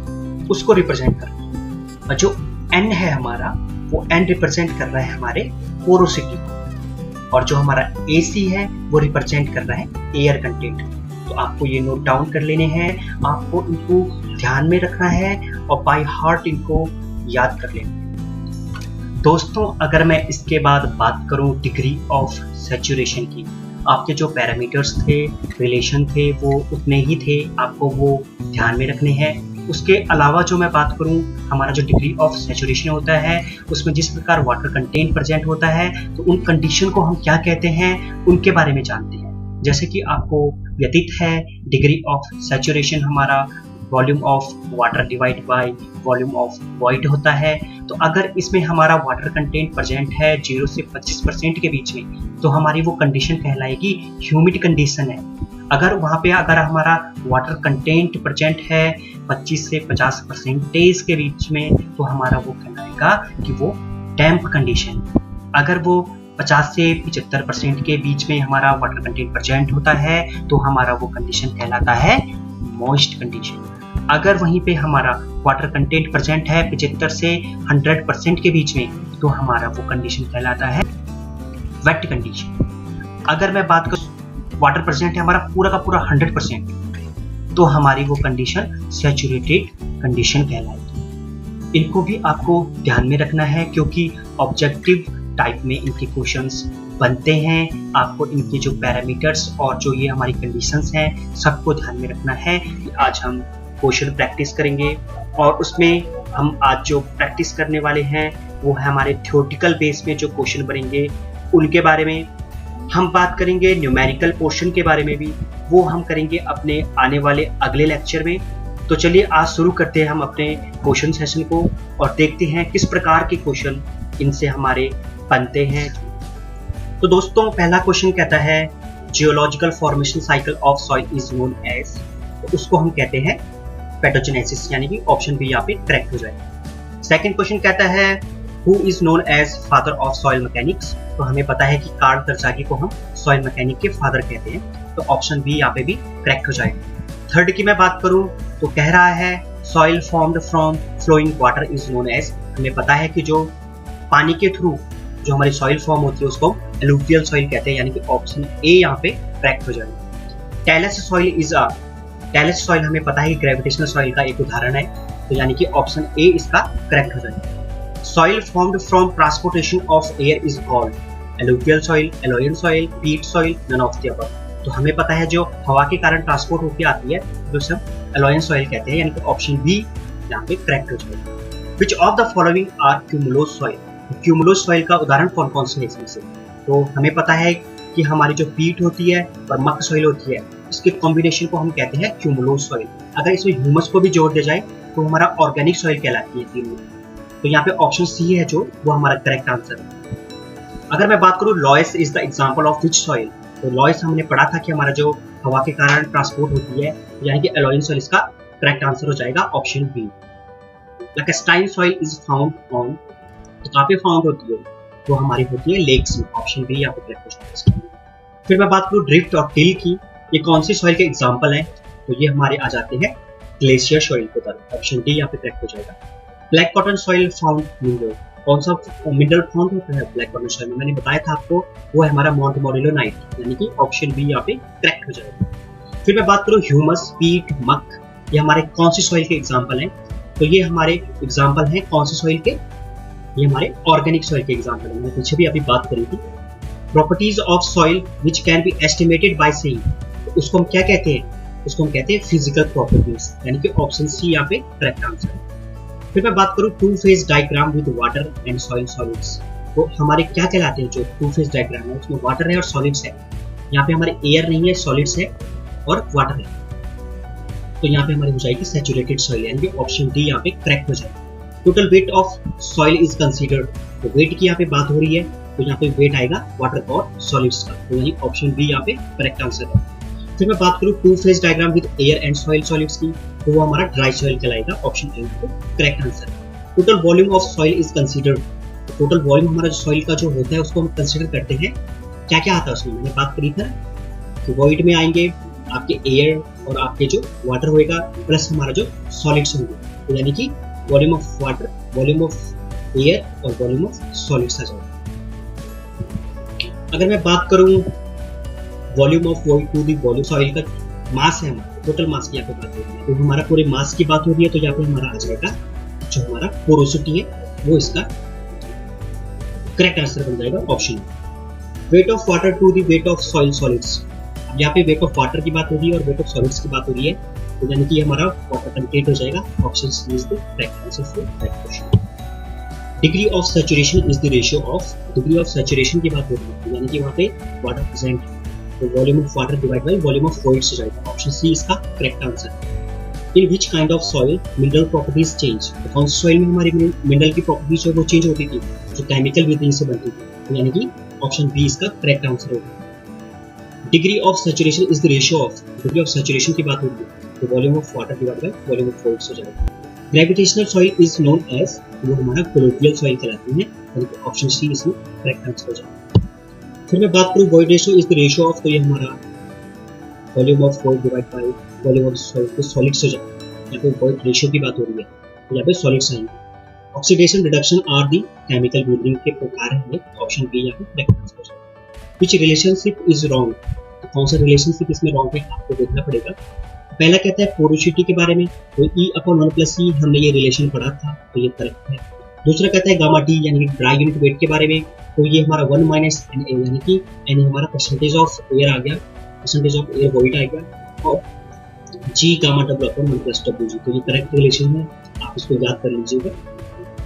[SPEAKER 1] उसको रिप्रेजेंट कर रहा है। और जो N है हमारा वो N रिप्रेजेंट कर रहा है हमारे पोरोसिटी को, और जो हमारा AC है वो रिप्रेजेंट कर रहा है एयर कंटेंट। तो आपको ये नोट डाउन कर लेने हैं, आपको इनको ध्यान में रखना है और बाय हार्ट इनको याद कर लेना है। दोस्तों अगर मैं इसके बाद बात करूं डिग्री ऑफ सैचुरेशन की, आपके जो पैरामीटर्स थे, रिलेशन थे, वो उतने ही थे, आपको वो ध्यान में रखने हैं। उसके अलावा जो मैं बात करूं, हमारा जो डिग्री ऑफ सैचुरेशन होता है उसमें जिस प्रकार वाटर कंटेंट प्रेजेंट होता है तो उन कंडीशन को हम क्या कहते हैं उनके बारे में जानते हैं। जैसे कि आपको व्यतीत है डिग्री ऑफ सैचुरेशन हमारा volume of water divide by volume of void होता है। तो अगर इसमें हमारा वाटर कंटेंट प्रेजेंट है 0 से 25% के बीच में तो हमारी वो कंडीशन कहलाएगी ह्यूमिड कंडीशन है। अगर वहाँ पे अगर हमारा वाटर कंटेंट प्रेजेंट है 25 से 50% के बीच में तो हमारा वो कहलाएगा कि वो डैम्प कंडीशन। अगर वो 50 से 75% के बीच में हमारा वाटर कंटेंट प्रेजेंट होता है तो हमारा वो कंडीशन कहलाता है मॉइस्ट कंडीशन। अगर वहीं पे हमारा वाटर कंटेंट प्रेजेंट है 75 से 100% के बीच में तो हमारा वो कंडीशन कहलाता है वेट कंडीशन। अगर मैं बात करूं वाटर प्रेजेंट है हमारा पूरा का पूरा 100% तो हमारी वो कंडीशन सैचुरेटेड कंडीशन कहलाएगी। इनको भी आपको ध्यान में रखना है क्योंकि ऑब्जेक्टिव टाइप में इनके क्वेश्चंस बनते हैं। आपको इनके जो पैरामीटर्स और जो ये हमारी कंडीशंस हैं सबको ध्यान में रखना है। आज हम क्वेश्चन प्रैक्टिस करेंगे और उसमें हम आज जो प्रैक्टिस करने वाले हैं वो है हमारे थ्योरेटिकल बेस में जो क्वेश्चन बनेंगे उनके बारे में हम बात करेंगे। न्यूमेरिकल पोर्शन के बारे में भी वो हम करेंगे अपने आने वाले अगले लेक्चर में। तो चलिए आज शुरू करते हैं हम अपने क्वेश्चन सेशन को और देखते हैं किस प्रकार के क्वेश्चन इनसे हमारे बनते हैं। तो दोस्तों पहला क्वेश्चन कहता है geological formation cycle of soil is known as, तो उसको हम कहते हैं पैथोजेनेसिस, यानी कि ऑप्शन बी यहाँ पे करेक्ट हो जाएगा। सेकंड क्वेश्चन कहता है who is known as father of soil mechanics, तो हमें पता है कि कार्ल तरजागी को हम सॉइल मैकेनिक के फादर कहते हैं, तो ऑप्शन बी यहाँ पे भी करेक्ट हो जाएगा। थर्ड की मैं बात करूं तो कह रहा है soil formed from flowing water is known as, हमें पता है कि जो पानी के थ्रू जो हमारी सॉइल फॉर्म होती है उसको एलुवियल सॉइल कहते हैं, यानी कि ऑप्शन ए यहाँ पे करेक्ट हो जाएगा। टैलस सॉइल हमें पता है कि ग्रेविटेशनल सॉइल का एक उदाहरण है, तो यानी कि ऑप्शन ए इसका करेक्ट हो जाएगा। Soil formed from transportation of air is called alluvial soil, aeolian soil, peat soil, none of the above. तो हमें पता है जो हवा के कारण ट्रांसपोर्ट होकर आती है तो उसे हम एलोयन सॉइल कहते हैं, यानी कि ऑप्शन बी यहाँ पे करेक्ट हो जाएगा। Which of the following are cumulose soil, cumulose soil का उदाहरण कौन कौन से है इसमें से? तो हमें पता है कि हमारी जो पीट होती है और मक सॉइल होती है, इसके कॉम्बिनेशन को हम कहते हैं क्यूमुलोस सॉइल। अगर इसमें ह्यूमस को भी जोड़ दिया जाए तो हमारा ऑर्गेनिक सॉइल कहलाती है तीनों। तो यहाँ पे ऑप्शन सी है जो वो हमारा करेक्ट आंसर है। अगर मैं बात करूँ loess is the example of which soil, तो लॉयस हमने पढ़ा था कि हमारा जो हवा के कारण ट्रांसपोर्ट होती है, यानी कि एलोयन सॉइल इसका करेक्ट आंसर हो जाएगा option B. Lacustrine soil is found on, तो कहाँ पे फाउंड होती है? तो हमारी होती है लेक्स में, ऑप्शन बी यहाँ पे करेक्ट हो जाएगा। फिर मैं बात करूँ ड्रिफ्ट और टिल की, ये कौन सी सॉइल के एग्जाम्पल हैं? तो ये हमारे आ जाते हैं ग्लेशियर सॉइल के तरफ, ऑप्शन डी यहाँ पे करेक्ट हो जाएगा। Black cotton soil found mineral, कौन सा मिनरल फाउंड होता है ब्लैक कॉटन सॉइल में? मैंने बताया था आपको, वो है हमारा मोंटमोरिलोनाइट, यानी कि ऑप्शन बी यहाँ पे करेक्ट हो जाएगा। फिर मैं बात करूँ ह्यूमस, पीट, मक, ये हमारे कौन सी सॉइल के एग्जाम्पल हैं? तो ये हमारे एग्जाम्पल हैं कौन सी सॉइल के? ये हमारे ऑर्गेनिक सॉइल के एग्जाम्पल हैं। मैंने पीछे भी अभी बात करी थी। Properties of soil which can be estimated by seeing, तो उसको हम क्या कहते हैं? उसको हम कहते हैं फिजिकल प्रॉपर्टीज, यानी कि ऑप्शन सी यहाँ पे करेक्ट आंसर है। फिर मैं बात करूँ two phase diagram with water and soil solids, तो हमारे क्या कहलाते हैं? जो टू फेज डायग्राम है उसमें वाटर है और सॉलिड्स है। यहाँ पे हमारे एयर नहीं है, सॉलिड्स है और वाटर है, तो यहाँ पे हमारी हो जाएगी सैचुरेटेड सॉइल, यानी कि ऑप्शन डी यहाँ पे करेक्ट हो जाएगा। Total weight of soil is considered, तो वेट की यहाँ पे बात हो रही है, तो यहाँ पे वेट आएगा वाटर और सॉलिड्स का, तो यानी ऑप्शन बी यहाँ पे करेक्ट आंसर है। फिर मैं बात करूँ two phase diagram with air and soil solids की, तो वो हमारा ड्राई सॉइल कहलाएगा, ऑप्शन ए को करेक्ट आंसर है। Total volume of soil is considered, तो टोटल वॉल्यूम हमारा जो सॉइल का जो होता है उसको हम कंसीडर करते हैं। क्या क्या आता है उसमें? मैंने बात करी था कि वॉइड में आएंगे आपके एयर और आपके जो वाटर होएगा प्लस हमारा जो सॉलिड्स होंगे, तो यानी कि volume of water, volume of air और वॉल्यूम ऑफ सॉलिड्स आ जाएगा। अगर मैं बात करूँ volume of void to the volume, soil का मास है हमारा, टोटल मास की यहाँ पे बात हो रही है, तो हमारा पूरे मास की बात हो रही है, तो यहाँ पे हमारा आ जाएगा जो हमारा पोरोसिटी है वो इसका करेक्ट आंसर बन जाएगा, option. Weight of water to the weight of soil solids, अब यहाँ पे वेट ऑफ वाटर की बात हो रही है और वेट ऑफ सॉलिड्स की बात हो रही है, तो यानी कि हमारा वाटर कंटेंट हो जाएगा, option C is the correct answer for that question. Degree of saturation is the ratio of, degree of saturation की बात हो रही है, यानी कि वहाँ पे वाटर प्रेजेंट है, तो volume of water divide by volume of fluids हो जाएगा, ऑप्शन सी इसका करेक्ट आंसर है। In which kind of soil mineral properties change, तो कौन सी सॉइल में हमारी मिनरल की प्रॉपर्टीज है वो चेंज होती थी, जो केमिकल विधियों से बनती थी, तो यानी कि ऑप्शन बी इसका करेक्ट आंसर होगा। Degree of saturation is the ratio of, degree of saturation की बात होगी तो volume of water divide by volume of fluids हो जाएगा। Gravitational soil is known as, वो हमारा कोलोकियल सॉइल कहलाती है, यानी कि ऑप्शन सी इसमें करेक्ट आंसर हो जाएगा। फिर मैं बात करूँ void ratio is the ratio of, तो ये हमारा volume of void divide by volume of soil, तो सॉलिड्स हो जाएगा, यहाँ पे वॉइड रेशियो की बात हो रही है, तो यहाँ पे सॉलिड्स आएंगे। Oxidation reduction are the chemical weathering के प्रकार है, ऑप्शन बी यहाँ पे करेक्ट आंसर हो जाएगा। विच रिलेशनशिप इज रॉन्ग, तो कौन सा रिलेशनशिप इसमें रॉन्ग है आपको देखना पड़ेगा। पहला कहता है पोरोसिटी के बारे में, तो E/1+E हमने ये रिलेशन पढ़ा था, तो ये करेक्ट है। दूसरा कहता है गामा टी यानी कि ड्राई यूनिट वेट के बारे में, तो ये हमारा 1 - NA यानी कि NA हमारा परसेंटेज ऑफ एयर आ गया, परसेंटेज ऑफ एयर वॉइड आ गया, और G गामा W/1+WG, तो ये करेक्ट रिलेशन है, आप इसको याद कर लीजिएगा।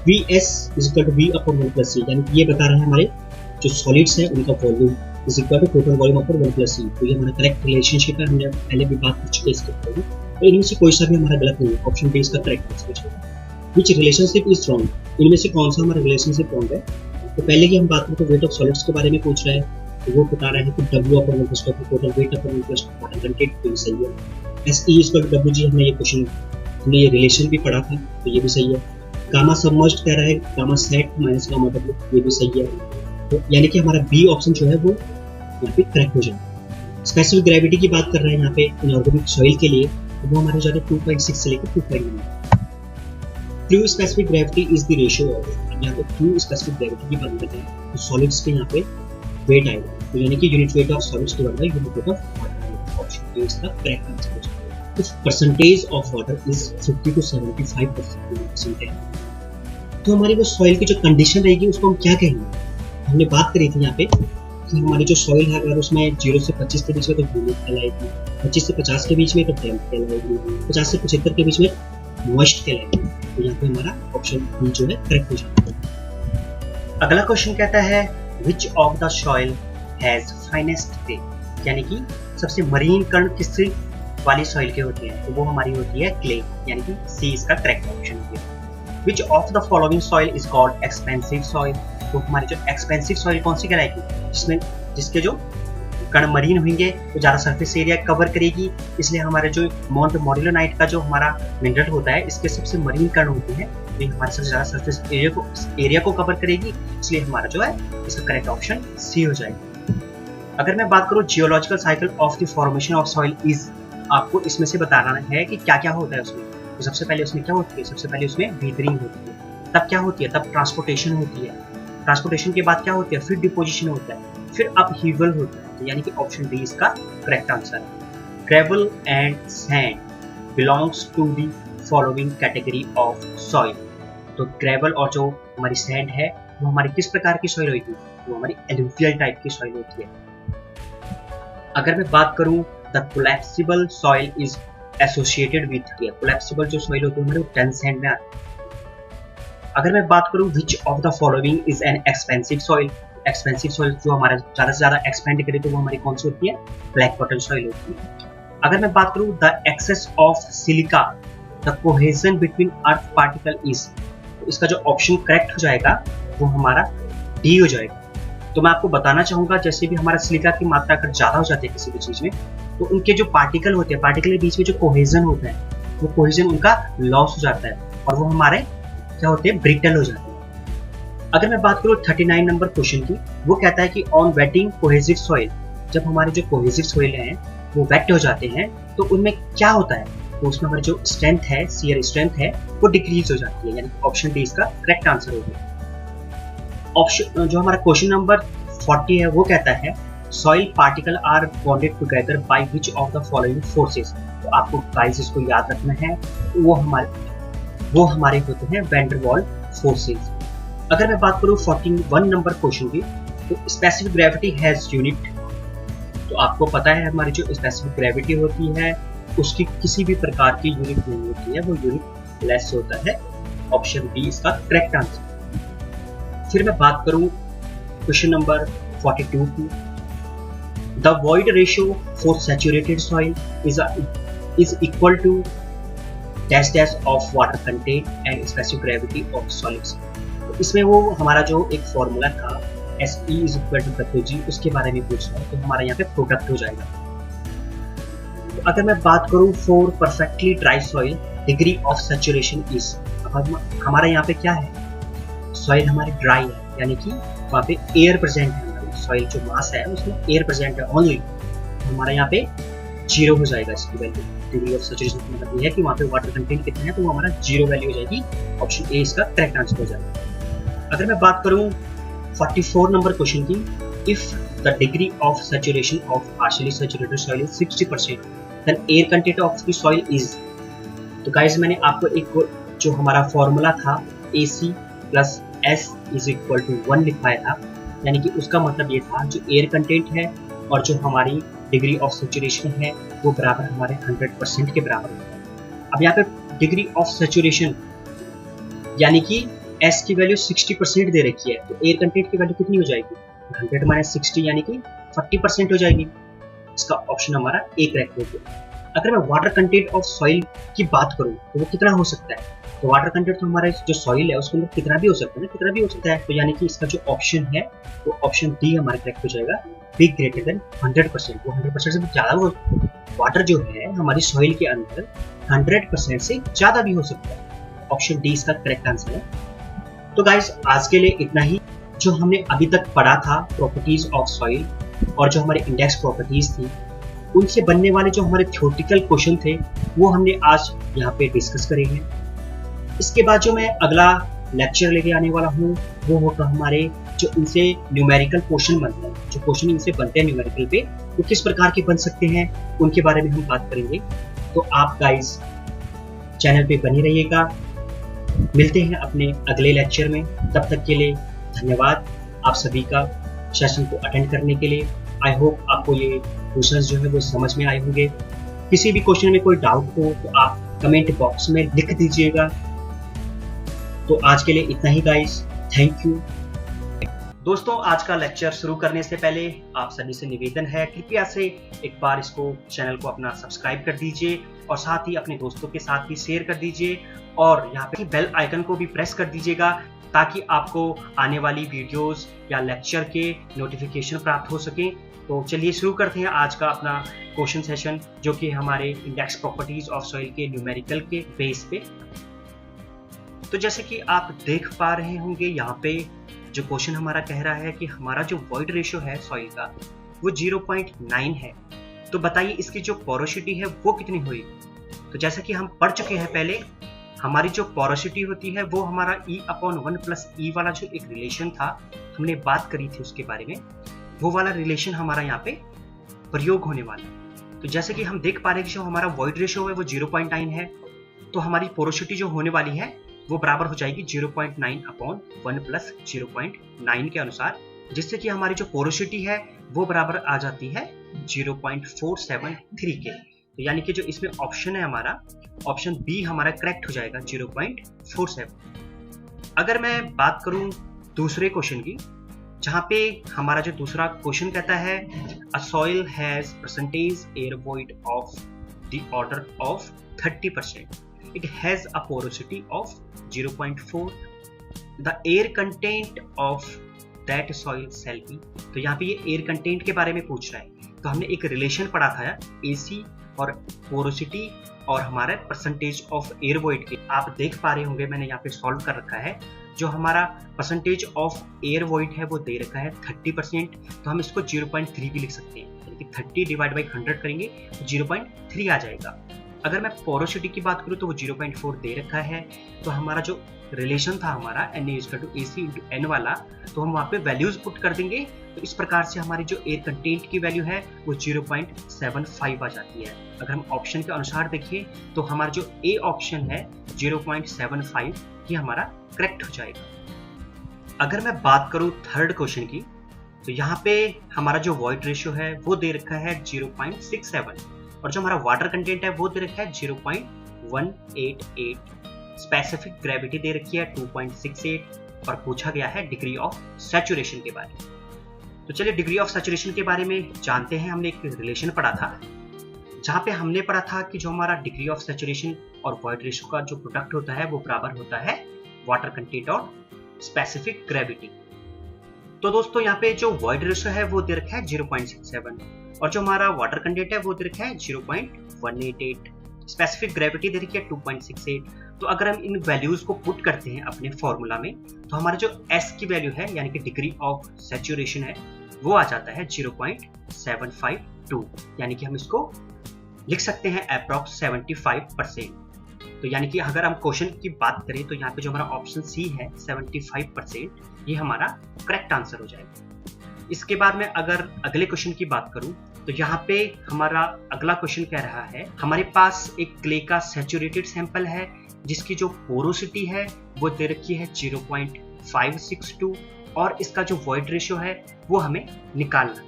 [SPEAKER 1] VS=V/1+C, यानी कि ये बता रहे हैं हमारे जो सॉलिड्स है उनका volume is equal to total volume of 1+C, तो ये हमारा करेक्ट रिलेशनशिप है, हमने पहले भी बात कर चुके हैं इसके बारे में, तो इनमें से कोई सा भी हमारा गलत नहीं है, ऑप्शन बी इसका करेक्ट आंसर है। विच रिलेशनशिप इज रॉन्ग, इनमें से कौन सा हमारा रिलेशनशिप रॉन्ग है। तो पहले की हम बात करें तो वेट ऑफ सॉलिड्स के बारे में पूछ रहा है, तो वो बता रहा है कि W/1+W total weight of 1+ water content, तो ये सही है। SE=WG हमने ये क्वेश्चन, हमने ये रिलेशन भी पढ़ा था, तो ये भी सही है। गामा सबमर्ज्ड कह रहा है, gamma set minus gamma W, ये भी सही है, तो यानी कि हमारा बी ऑप्शन जो है वो यहाँ पे करेक्ट हो जाएगा। स्पेसिफिक ग्रेविटी की बात कर रहे हैं यहाँ पे इनऑर्गेनिक सॉइल के लिए, तो वो हमारे जाता है 2.6 से लेकर 2.9। Flu specific gravity is the ratio of, यहाँ पे फ्लू स्पेसिफिक ग्रेविटी की बात करते हैं,
[SPEAKER 2] तो सॉलिड्स के यहाँ पे वेट आएगा, तो यानी कि unit weight of solids divided by unit weight of water. Option A इसका करेक्ट आंसर हो जाएगा। If percentage of water is 50 to 75% है, तो हमारी वो सॉइल की जो कंडीशन रहेगी उसको हम क्या कहेंगे? हमने बात करी थी यहाँ पे कि हमारी जो सॉइल है अगर उसमें 0 से 25 के बीच में तो ह्यूमिड कहलाएगी, 25 से 50 के बीच में तो डैम्प कहलाएगी, 50 से 75 के बीच में मॉइस्ट कहलाएगी। तो यहाँ पे हमारा ऑप्शन बी जो है करेक्ट हो जाएगा।
[SPEAKER 1] अगला क्वेश्चन कहता है विच of the soil has finest clay, यानी कि सबसे मरीन कण किस वाली सॉइल के होते हैं? तो वो हमारी होती है क्ले, यानी कि सी इसका करेक्ट ऑप्शन है। विच of the following soil is called expensive soil, तो हमारी जो एक्सपेंसिव सॉइल कौन सी कहलाएगी? जिसके जो कण मरीन होंगे तो ज़्यादा सरफेस एरिया कवर करेगी, इसलिए हमारे जो माउंट मॉड्यूलोनाइट का जो हमारा मिनरल होता है इसके सबसे मरीन कण होते हैं, ये हमारे सबसे ज़्यादा सरफेस एरिया को कवर करेगी, इसलिए हमारा जो है इसका करेक्ट ऑप्शन सी हो जाएगा। अगर मैं बात करूँ geological cycle of the formation of soil is, आपको इसमें से बताना है कि क्या क्या होता है उसमें। तो सबसे पहले उसमें क्या होती है? सबसे पहले उसमें वीदरिंग होती है, तब क्या होती है? तब ट्रांसपोर्टेशन होती है, ट्रांसपोर्टेशन के बाद क्या होती है? फिर डिपोजिशन होता है, फिर अपहीवल होता है, तो यानी कि ऑप्शन डी इसका करेक्ट आंसर है। Gravel and sand belongs to the following category of soil, तो ग्रेवल और जो हमारी सैंड है वो हमारी किस प्रकार की सॉइल होगी? वो हमारी एलुवियल टाइप की सॉइल होती है। अगर मैं बात करूं the collapsible soil is associated with, collapsible जो सॉइल होती है हमारे डेंस सैंड में आती है। अगर मैं बात करूं विच of the following is an expensive soil, expensive soil जो हमारा ज़्यादा से ज़्यादा एक्सपेंड करे तो वो हमारी कौन सी होती है? ब्लैक बॉटम सॉइल होती है। अगर मैं बात करूं the excess of silica the cohesion between earth particle is, तो इसका जो ऑप्शन करेक्ट हो जाएगा वो हमारा डी हो जाएगा। तो मैं आपको बताना चाहूँगा जैसे भी हमारा सिलिका की मात्रा अगर ज़्यादा हो जाती है किसी भी चीज़ में, तो उनके जो पार्टिकल होते हैं, पार्टिकल के बीच में जो कोहेजन होता है वो कोहेजन उनका लॉस हो जाता है और वो हमारे क्या होते हैं? ब्रिटल हो जाते हैं। अगर मैं बात करूँ 39 नंबर क्वेश्चन की, वो कहता है कि ऑन वेटिंग कोहेसिव सॉइल, जब हमारे जो कोहेसिव सॉइल हैं वो वेट हो जाते हैं तो उनमें क्या होता है? तो उसमें हमारी जो स्ट्रेंथ है, शियर स्ट्रेंथ है, वो डिक्रीज हो जाती है, यानी ऑप्शन डी इसका करेक्ट आंसर होगा। ऑप्शन जो हमारा क्वेश्चन नंबर 40 है वो कहता है soil particle are bonded together by which of the following forces, तो आपको गाइस इसको याद रखना है, वो हमारे होते हैं वैन डर वाल फोर्सेस। अगर मैं बात करूँ 41 नंबर क्वेश्चन की, तो स्पेसिफिक ग्रेविटी हैज यूनिट, तो आपको पता है हमारी जो स्पेसिफिक ग्रेविटी होती है उसकी किसी भी प्रकार की यूनिट नहीं होती है, वो यूनिट लेस होता है। ऑप्शन बी इसका करेक्ट आंसर। फिर मैं बात करूं क्वेश्चन नंबर 42 की, the void ratio for saturated soil is equal to dash dash of water content and specific gravity of solids. तो इसमें वो हमारा जो एक फॉर्मूला था SE is equal to WG, उसके बारे में पूछ रहा है, तो हमारा यहाँ पे प्रोडक्ट हो जाएगा। तो अगर मैं बात करूँ for perfectly dry soil degree of saturation is, हमारा यहाँ पे क्या है? सॉइल हमारी ड्राई है, यानी कि वहाँ पे एयर प्रेजेंट है, हमारी सॉइल जो मास है उसमें एयर प्रेजेंट है ओनली, तो हमारा यहाँ पे 0 हो जाएगा इसकी वैल्यू। डिग्री ऑफ सैचुरेशन का मतलब ये है कि वहाँ पे वाटर कंटेंट कितना है, तो वो हमारा 0 वैल्यू हो जाएगी। ऑप्शन ए इसका करेक्ट आंसर हो जाएगा। अगर मैं बात करूँ 44 नंबर क्वेश्चन की, if the degree of saturation of partially saturated soil is 60%, then air content of the soil is, तो गाइस मैंने आपको एक जो हमारा फॉर्मूला था AC plus S is equal to 1 लिखवाया था, यानी कि उसका मतलब ये था जो एयर कंटेंट है और जो हमारी डिग्री ऑफ सैचुरेशन है वो बराबर हमारे 100% के बराबर होता है। अब यहाँ पे डिग्री ऑफ सैचुरेशन यानी कि S की वैल्यू 60% दे रखी है, तो एयर कंटेंट की वैल्यू कितनी हो जाएगी? 100 माइनस 60 यानी कि 40% हो जाएगी। इसका ऑप्शन हमारा ए करेक्ट हो गया। अगर मैं वाटर कंटेंट ऑफ सॉइल की बात करूँ तो वो कितना हो सकता है? तो वाटर कंटेंट तो हमारे जो सॉइल है उसके अंदर कितना भी हो सकता है, कितना भी हो सकता है, तो यानी कि इसका जो ऑप्शन है वो ऑप्शन डी हमारा करेक्ट हो जाएगा, बी ग्रेटर देन 100%। वो 100% से ज़्यादा वाटर जो है हमारी सॉइल के अंदर 100% से ज़्यादा भी हो सकता है। ऑप्शन डी इसका करेक्ट आंसर है। तो गाइस आज के लिए इतना ही। जो हमने अभी तक पढ़ा था प्रॉपर्टीज ऑफ सॉइल और जो हमारे इंडेक्स प्रॉपर्टीज थी, उनसे बनने वाले जो हमारे थ्योरेटिकल क्वेश्चन थे वो हमने आज यहाँ पे डिस्कस करे हैं। इसके बाद जो मैं अगला लेक्चर लेके आने वाला हूँ वो होगा हमारे
[SPEAKER 2] जो इनसे न्यूमेरिकल क्वेश्चन बनता है, जो क्वेश्चन इनसे बनते हैं न्यूमेरिकल पे, वो किस प्रकार के बन सकते हैं उनके बारे में हम बात करेंगे। तो आप गाइस चैनल पे बने रहिएगा। मिलते हैं अपने अगले लेक्चर में, तब तक के लिए धन्यवाद आप सभी का सेशन को अटेंड करने के लिए। आई होप आपको ये क्वेश्चंस जो है वो समझ में आए होंगे। किसी भी क्वेश्चन में कोई डाउट हो तो आप कमेंट बॉक्स में लिख दीजिएगा। तो आज के लिए इतना ही गाइस, थैंक यू। दोस्तों, आज का लेक्चर शुरू करने से पहले आप सभी से निवेदन है, कृपया से एक बार इसको चैनल को अपना सब्सक्राइब कर दीजिए और साथ ही अपने दोस्तों के साथ भी शेयर कर दीजिए और यहाँ पे बेल आइकन को भी प्रेस कर दीजिएगा ताकि आपको आने वाली वीडियोस या लेक्चर के नोटिफिकेशन प्राप्त हो सके। तो चलिए शुरू करते हैं आज का अपना क्वेश्चन सेशन, जो कि हमारे इंडेक्स प्रॉपर्टीज ऑफ सॉइल के न्यूमेरिकल के बेस पे। तो जैसे कि आप देख पा रहे होंगे, यहाँ पे जो क्वेश्चन हमारा कह रहा है कि हमारा जो वॉइड रेशियो है सॉइल का वो 0.9 है। तो बताइए इसकी जो पोरोसिटी है वो कितनी हुई। तो जैसा कि हम पढ़ चुके हैं पहले, हमारी जो पोरोसिटी होती है वो हमारा E/1 प्लस E वाला जो एक रिलेशन था, हमने बात करी थी उसके बारे में, वो वाला रिलेशन हमारा यहाँ पे प्रयोग होने वाला है। तो जैसे कि हम देख पा रहे हैं कि जो हमारा वॉइड रेशियो है वो 0.9 है, तो हमारी पोरोसिटी जो होने वाली है वो बराबर हो जाएगी 0.9/1 प्लस 0.9 के अनुसार, जिससे कि हमारी जो पोरोसिटी है वो बराबर आ जाती है 0.473 के। तो यानी कि जो इसमें ऑप्शन है हमारा, ऑप्शन बी हमारा करेक्ट हो जाएगा 0.47। अगर मैं बात करूं दूसरे क्वेश्चन की, जहां पे हमारा जो दूसरा क्वेश्चन कहता है अ soil has percentage air void of the order of 30%, it has a porosity of 0.4, the air content of that soil shall be। तो यहाँ पे ये एयर कंटेंट के बारे में पूछ रहा है। तो हमने एक रिलेशन पढ़ा था AC और पोरोसिटी और हमारे परसेंटेज ऑफ एयर वॉइड के। आप देख पा रहे होंगे मैंने यहाँ पे सॉल्व कर रखा है। जो हमारा परसेंटेज ऑफ एयर वॉइड है वो दे रखा है 30%, तो हम इसको 0.3 भी लिख सकते हैं, यानी कि 30 डिवाइड बाई 100 करेंगे तो 0.3 आ जाएगा। अगर मैं पोरोसिटी की बात करूं तो वो 0.4 दे रखा है। तो हमारा जो रिलेशन था हमारा Na=AC/N वाला, तो हम वहाँ पे वैल्यूज पुट कर देंगे। तो इस प्रकार से हमारी जो एयर कंटेंट की वैल्यू है वो 0.75 आ जाती है। अगर हम ऑप्शन के अनुसार देखिए तो हमारा जो ए ऑप्शन है 0.75, ये हमारा करेक्ट हो जाएगा। अगर मैं बात करूं थर्ड क्वेश्चन की, तो यहाँ पे हमारा जो वॉइड रेशियो है वो दे रखा है 0.67 और जो हमारा वाटर कंटेंट है वो दे रखा है 0.188, स्पेसिफिक ग्रेविटी दे रखी है 2.68 और पूछा गया है डिग्री ऑफ सैचुरेशन के बारे में। तो चलिए डिग्री ऑफ सैचुरेशन के बारे में जानते हैं। हमने एक रिलेशन पढ़ा था जहाँ पे हमने पढ़ा था कि जो हमारा डिग्री ऑफ सैचुरेशन और वॉइड रेशियो का जो प्रोडक्ट होता है वो बराबर होता है वाटर कंटेंट और स्पेसिफिक ग्रेविटी। तो दोस्तों यहाँ पे जो वॉइड रेशियो है वो दे रखा है 0.67 और जो हमारा वाटर कंटेंट है वो दे रखा है 0.188, स्पेसिफिक ग्रेविटी दे रखी है 2.68। तो अगर हम इन वैल्यूज को पुट करते हैं अपने फॉर्मूला में, तो हमारा जो S की वैल्यू है यानी कि डिग्री ऑफ सैचुरेशन है वो आ जाता है 0.752, यानी कि हम इसको लिख सकते हैं अप्रॉक्स 75%। तो यानी कि अगर हम क्वेश्चन की बात करें तो यहाँ पे जो हमारा ऑप्शन सी है 75%, ये हमारा करेक्ट आंसर हो जाएगा। इसके बाद में अगर अगले क्वेश्चन की बात करूं तो यहाँ पे हमारा अगला क्वेश्चन कह रहा है हमारे पास एक क्ले का सैचुरेटेड सैंपल है जिसकी जो पोरोसिटी है वो दे रखी है 0.562 और इसका जो वॉइड रेशियो है वो हमें निकालना।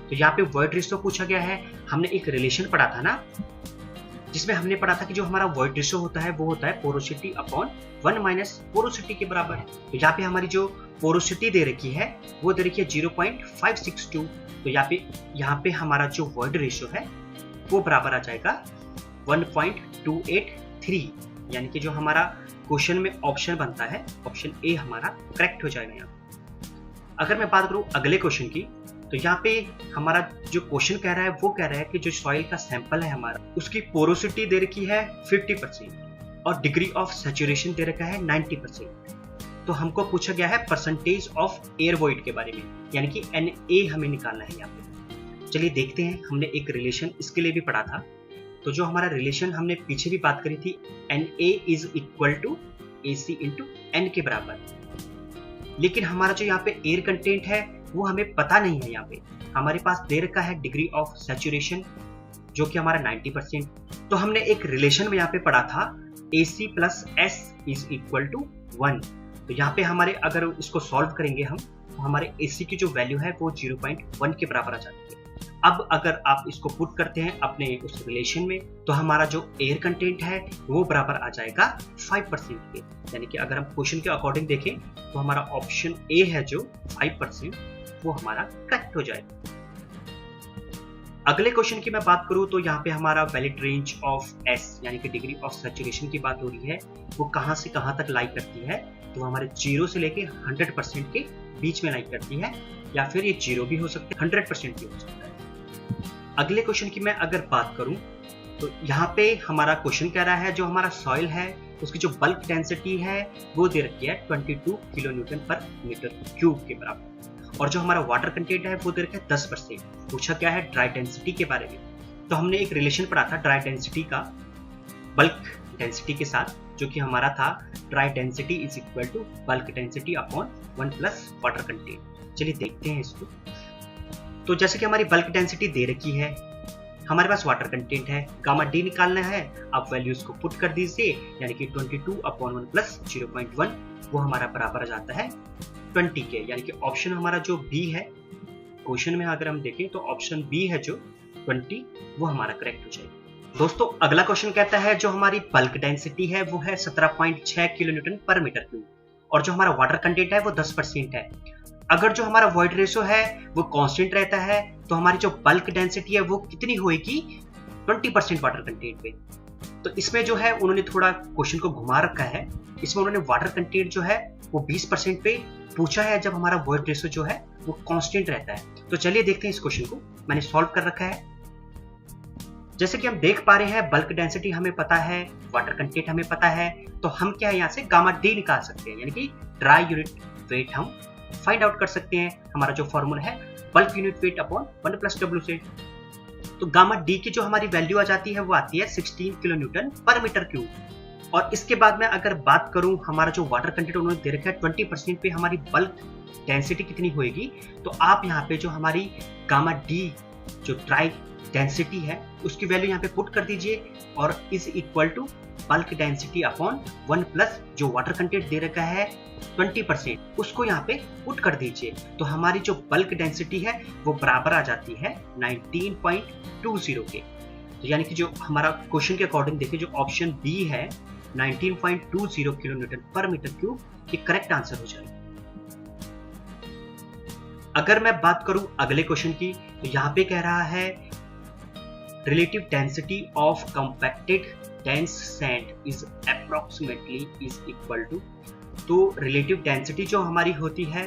[SPEAKER 2] तो यहाँ पे वॉइड रेशियो पूछा गया है। हमने एक रिलेशन पढ़ा था ना, जिसमें हमने पढ़ा था कि जो हमारा वॉइड रेशियो होता है वो होता है पोरोसिटी अपॉन 1 माइनस पोरोसिटी के बराबर है। तो यहाँ पे हमारी जो पोरोसिटी दे रखी है वो दे रखी है 0.562। तो यहाँ पे हमारा जो वॉइड रेशियो है वो बराबर आ जाएगा 1.283, यानी कि जो हमारा क्वेश्चन में ऑप्शन बनता है ऑप्शन ए हमारा करेक्ट हो जाएगा यहाँ। अगर मैं बात करूँ अगले क्वेश्चन की, तो यहाँ पे हमारा जो क्वेश्चन कह रहा है वो कह रहा है कि जो सॉइल का सैंपल है हमारा उसकी पोरोसिटी दे रखी है 50% और डिग्री ऑफ सैचुरेशन दे रखा है 90%। तो हमको पूछा गया है परसेंटेज ऑफ एयर वॉइड के बारे में, यानी कि Na हमें निकालना है यहाँ पे। चलिए देखते हैं, हमने एक रिलेशन इसके लिए भी पढ़ा था। तो जो हमारा रिलेशन हमने पीछे भी बात करी थी Na is equal to AC into N के बराबर।
[SPEAKER 1] लेकिन हमारा जो यहाँ पे एयर कंटेंट है वो हमें पता नहीं है। यहाँ पे हमारे पास दे रखा है डिग्री ऑफ सैचुरेशन जो कि हमारा 90%। तो हमने एक रिलेशन में यहाँ पे पढ़ा था AC plus S is equal to 1। तो यहाँ पे हमारे अगर इसको सॉल्व करेंगे हम तो हमारे AC की जो वैल्यू है वो 0.1 के बराबर आ जाती है। अब अगर आप इसको पुट करते हैं अपने उस रिलेशन में तो हमारा जो एयर कंटेंट है वो बराबर आ जाएगा 5% के। यानी कि अगर हम क्वेश्चन के अकॉर्डिंग देखें तो हमारा ऑप्शन ए है जो 5% वो हमारा करेक्ट हो जाएगा। अगले क्वेश्चन की मैं बात करूं तो यहाँ पे हमारा वैलिड रेंज ऑफ S यानी कि डिग्री ऑफ सैचुरेशन की बात हो रही है, वो कहां से कहां तक लाई करती है। तो हमारे 0 से लेके 100% के बीच में लाई करती है, या फिर ये 0 भी हो सकता है 100% भी हो सकता है। अगले क्वेश्चन की मैं अगर बात करूं तो यहाँ पे हमारा क्वेश्चन कह रहा है जो हमारा सॉइल है उसकी जो बल्क डेंसिटी है वो दे रखी है 22 किलो न्यूटन पर मीटर क्यूब के बराबर, और जो हमारा वाटर कंटेंट है वो दे रखा है 10%। पूछा क्या है ड्राई डेंसिटी के बारे में। तो हमने एक रिलेशन पढ़ा था ड्राई डेंसिटी का बल्क डेंसिटी के साथ, जो कि हमारा था dry density is equal to bulk density upon 1 plus water content. चलिए देखते हैं इसको। तो जैसे कि हमारी बल्क डेंसिटी दे रखी है, हमारे पास वाटर कंटेंट है, गामा डी निकालना है, आप वैल्यूज को पुट कर दीजिए, यानी कि 22 अपॉन 1 प्लस 0.1 वो हमारा बराबर आ जाता है 20 के। यानी कि ऑप्शन हमारा जो बी है क्वेश्चन में अगर हम देखें तो ऑप्शन बी है जो 20 वो हमारा करेक्ट हो जाएगा। दोस्तों अगला क्वेश्चन कहता है जो हमारी बल्क डेंसिटी है वो है 17.6 किलो न्यूटन पर मीटर क्यूब, और जो हमारा वाटर कंटेंट है वो 10% है। अगर जो हमारा वॉइड रेशो है वो कांस्टेंट रहता है तो हमारी जो बल्क डेंसिटी है वो कितनी होगी 20% वाटर कंटेंट पे। तो इसमें जो है उन्होंने थोड़ा क्वेश्चन को घुमा रखा है, इसमें उन्होंने वाटर कंटेंट जो है वो 20% पे पूछा है जब हमारा वॉइड रेशो जो है वो कांस्टेंट रहता है। तो चलिए देखते हैं इस क्वेश्चन को, मैंने सॉल्व कर रखा है। जैसे कि हम देख पा रहे हैं बल्क डेंसिटी हमें पता है, वाटर कंटेंट हमें पता है, तो हम क्या है यहाँ से गामा डी निकाल सकते हैं, यानी कि ड्राई यूनिट वेट हम फाइंड आउट कर सकते हैं। हमारा जो फॉर्मूला है bulk unit weight upon 1 plus W से। तो गामा डी की जो हमारी वैल्यू आ जाती है वो आती है 16 किलो न्यूटन पर मीटर क्यूब। और इसके बाद में अगर बात करूं हमारा जो वाटर कंटेंट उन्होंने दे रखा है 20% पे हमारी बल्क डेंसिटी कितनी होएगी, तो आप यहाँ पे जो हमारी गामा डी जो ड्राई डेंसिटी है उसकी वैल्यू यहाँ पे पुट कर दीजिए, और is equal to bulk density upon 1 plus जो वाटर कंटेंट दे रखा है 20% उसको यहाँ पे पुट कर दीजिए। तो हमारी जो बल्क डेंसिटी है वो बराबर आ जाती है 19.20 के। तो यानी कि जो हमारा क्वेश्चन के अकॉर्डिंग देखिए जो ऑप्शन बी है 19.20 किलो न्यूटन पर मीटर क्यूब ये करेक्ट आंसर हो जाएगा। अगर मैं बात करूं अगले क्वेश्चन की तो यहाँ पे कह रहा है relative density of compacted dense sand is approximately is equal to. तो रिलेटिव डेंसिटी जो हमारी होती है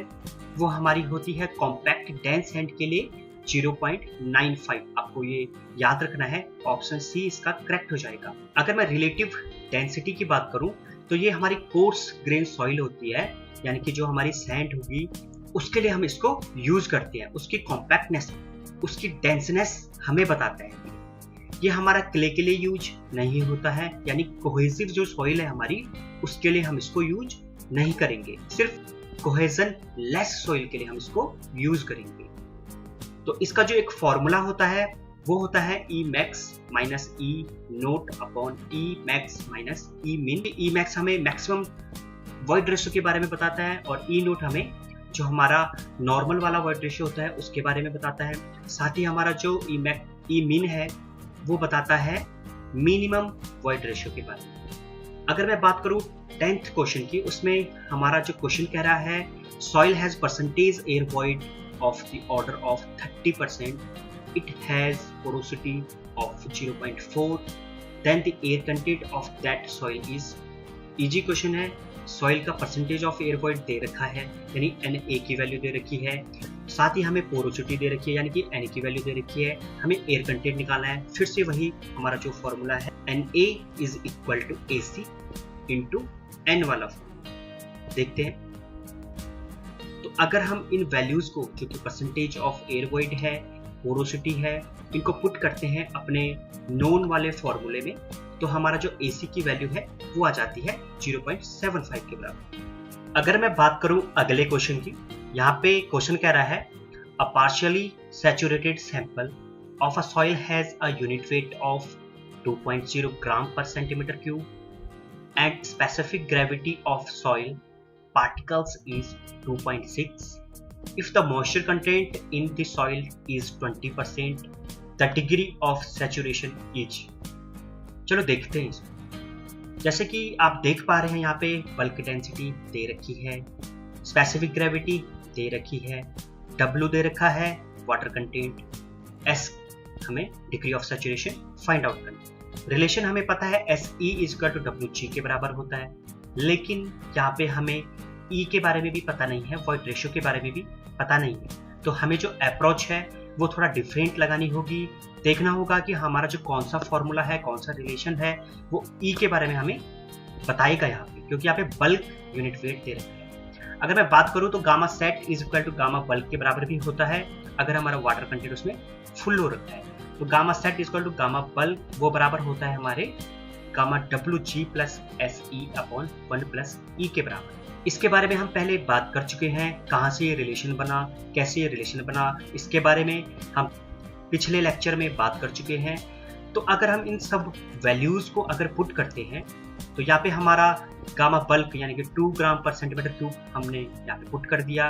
[SPEAKER 1] वो हमारी होती है कॉम्पैक्ट डेंस सैंड के लिए 0.95। आपको ये याद रखना है, ऑप्शन सी इसका करेक्ट हो जाएगा। अगर मैं रिलेटिव डेंसिटी की बात करूं तो ये हमारी कोर्स ग्रेन सॉइल होती है, यानी कि जो हमारी सैंड होगी उसके लिए हम इसको यूज करते हैं, उसकी कॉम्पैक्टनेस उसकी डेंसनेस हमें बताता है। ये हमारा क्ले के लिए यूज नहीं होता है, यानी कोहेसिव जो सॉइल है हमारी उसके लिए हम इसको यूज नहीं करेंगे, सिर्फ कोहेजन लेस सॉइल के लिए हम इसको यूज करेंगे। तो इसका जो एक फॉर्मूला होता है वो होता है E max minus E naught upon E max minus E min। E max हमें मैक्सिमम वॉइड रेशियो के बारे में बताता है, और E नोट हमें जो हमारा नॉर्मल वाला वॉइड रेशियो होता है उसके बारे में बताता है। साथ ही हमारा जो E min है वो बताता है मिनिमम वॉइड रेशियो के बारे में। अगर मैं बात करूं 10th क्वेश्चन की, उसमें हमारा जो क्वेश्चन कह रहा है soil has percentage air void of the order of 30%, it has porosity of 0.4, then the air content of that soil is. Easy question है, सॉइल का परसेंटेज ऑफ एयर वॉइड दे रखा है यानी Na की वैल्यू दे रखी है, साथ ही हमें पोरोसिटी दे रखी है यानी कि Na की वैल्यू दे रखी है, हमें एयर कंटेंट निकालना है। फिर से वही हमारा जो फॉर्मूला है Na is equal to AC into N वाला फॉर्मूला देखते हैं। तो अगर हम इन वैल्यूज को जो कि परसेंटेज ऑफ एयर वॉइड है, पोरोसिटी है, इनको पुट करते हैं अपने नोन वाले फॉर्मूले में, तो हमारा जो AC की वैल्यू है वो आ जाती है 0.75 के बराबर। अगर मैं बात करूं अगले क्वेश्चन की, यहाँ पे क्वेश्चन कह रहा है अ partially saturated sample of a soil has a unit weight of 2.0 ग्राम पर centimetre cube and specific gravity of soil particles is 2.6. If the moisture content in the soil is 20%, the degree of saturation is. चलो देखते हैं इसको। जैसे कि आप देख पा रहे हैं यहाँ पे बल्क डेंसिटी दे रखी है, स्पेसिफिक ग्रेविटी दे रखी है, W दे रखा है, वाटर कंटेंट, S हमें degree of saturation find out करना है। रिलेशन हमें पता है SE = WG के बराबर होता है, लेकिन यहाँ पे हमें E के बारे में भी पता नहीं है, वॉइड रेशियो के बारे में भी पता नहीं है। तो हमें जो अप्रोच है वो थोड़ा डिफरेंट लगानी होगी। देखना होगा कि हमारा जो कौन सा फॉर्मूला है, कौन सा रिलेशन है, वो E के बारे में हमें बताएगा यहाँ पे, क्योंकि यहाँ पे बल्क यूनिट वेट दे रखा है। अगर मैं बात करूँ तो गामा सेट = गामा बल्क के बराबर भी होता है अगर हमारा वाटर कंटेंट उसमें फुल हो रखा है। तो गामा सेट = गामा बल्क वो बराबर होता है हमारे गामा WG + SE/1 + E के बराबर। इसके बारे में हम पहले बात कर चुके हैं, कहाँ से ये रिलेशन बना, कैसे ये रिलेशन बना, इसके बारे में हम पिछले लेक्चर में बात कर चुके हैं। तो अगर हम इन सब वैल्यूज को अगर पुट करते हैं तो यहाँ पे हमारा गामा बल्क यानी कि 2 ग्राम पर सेंटीमीटर क्यूब हमने यहाँ पे पुट कर दिया।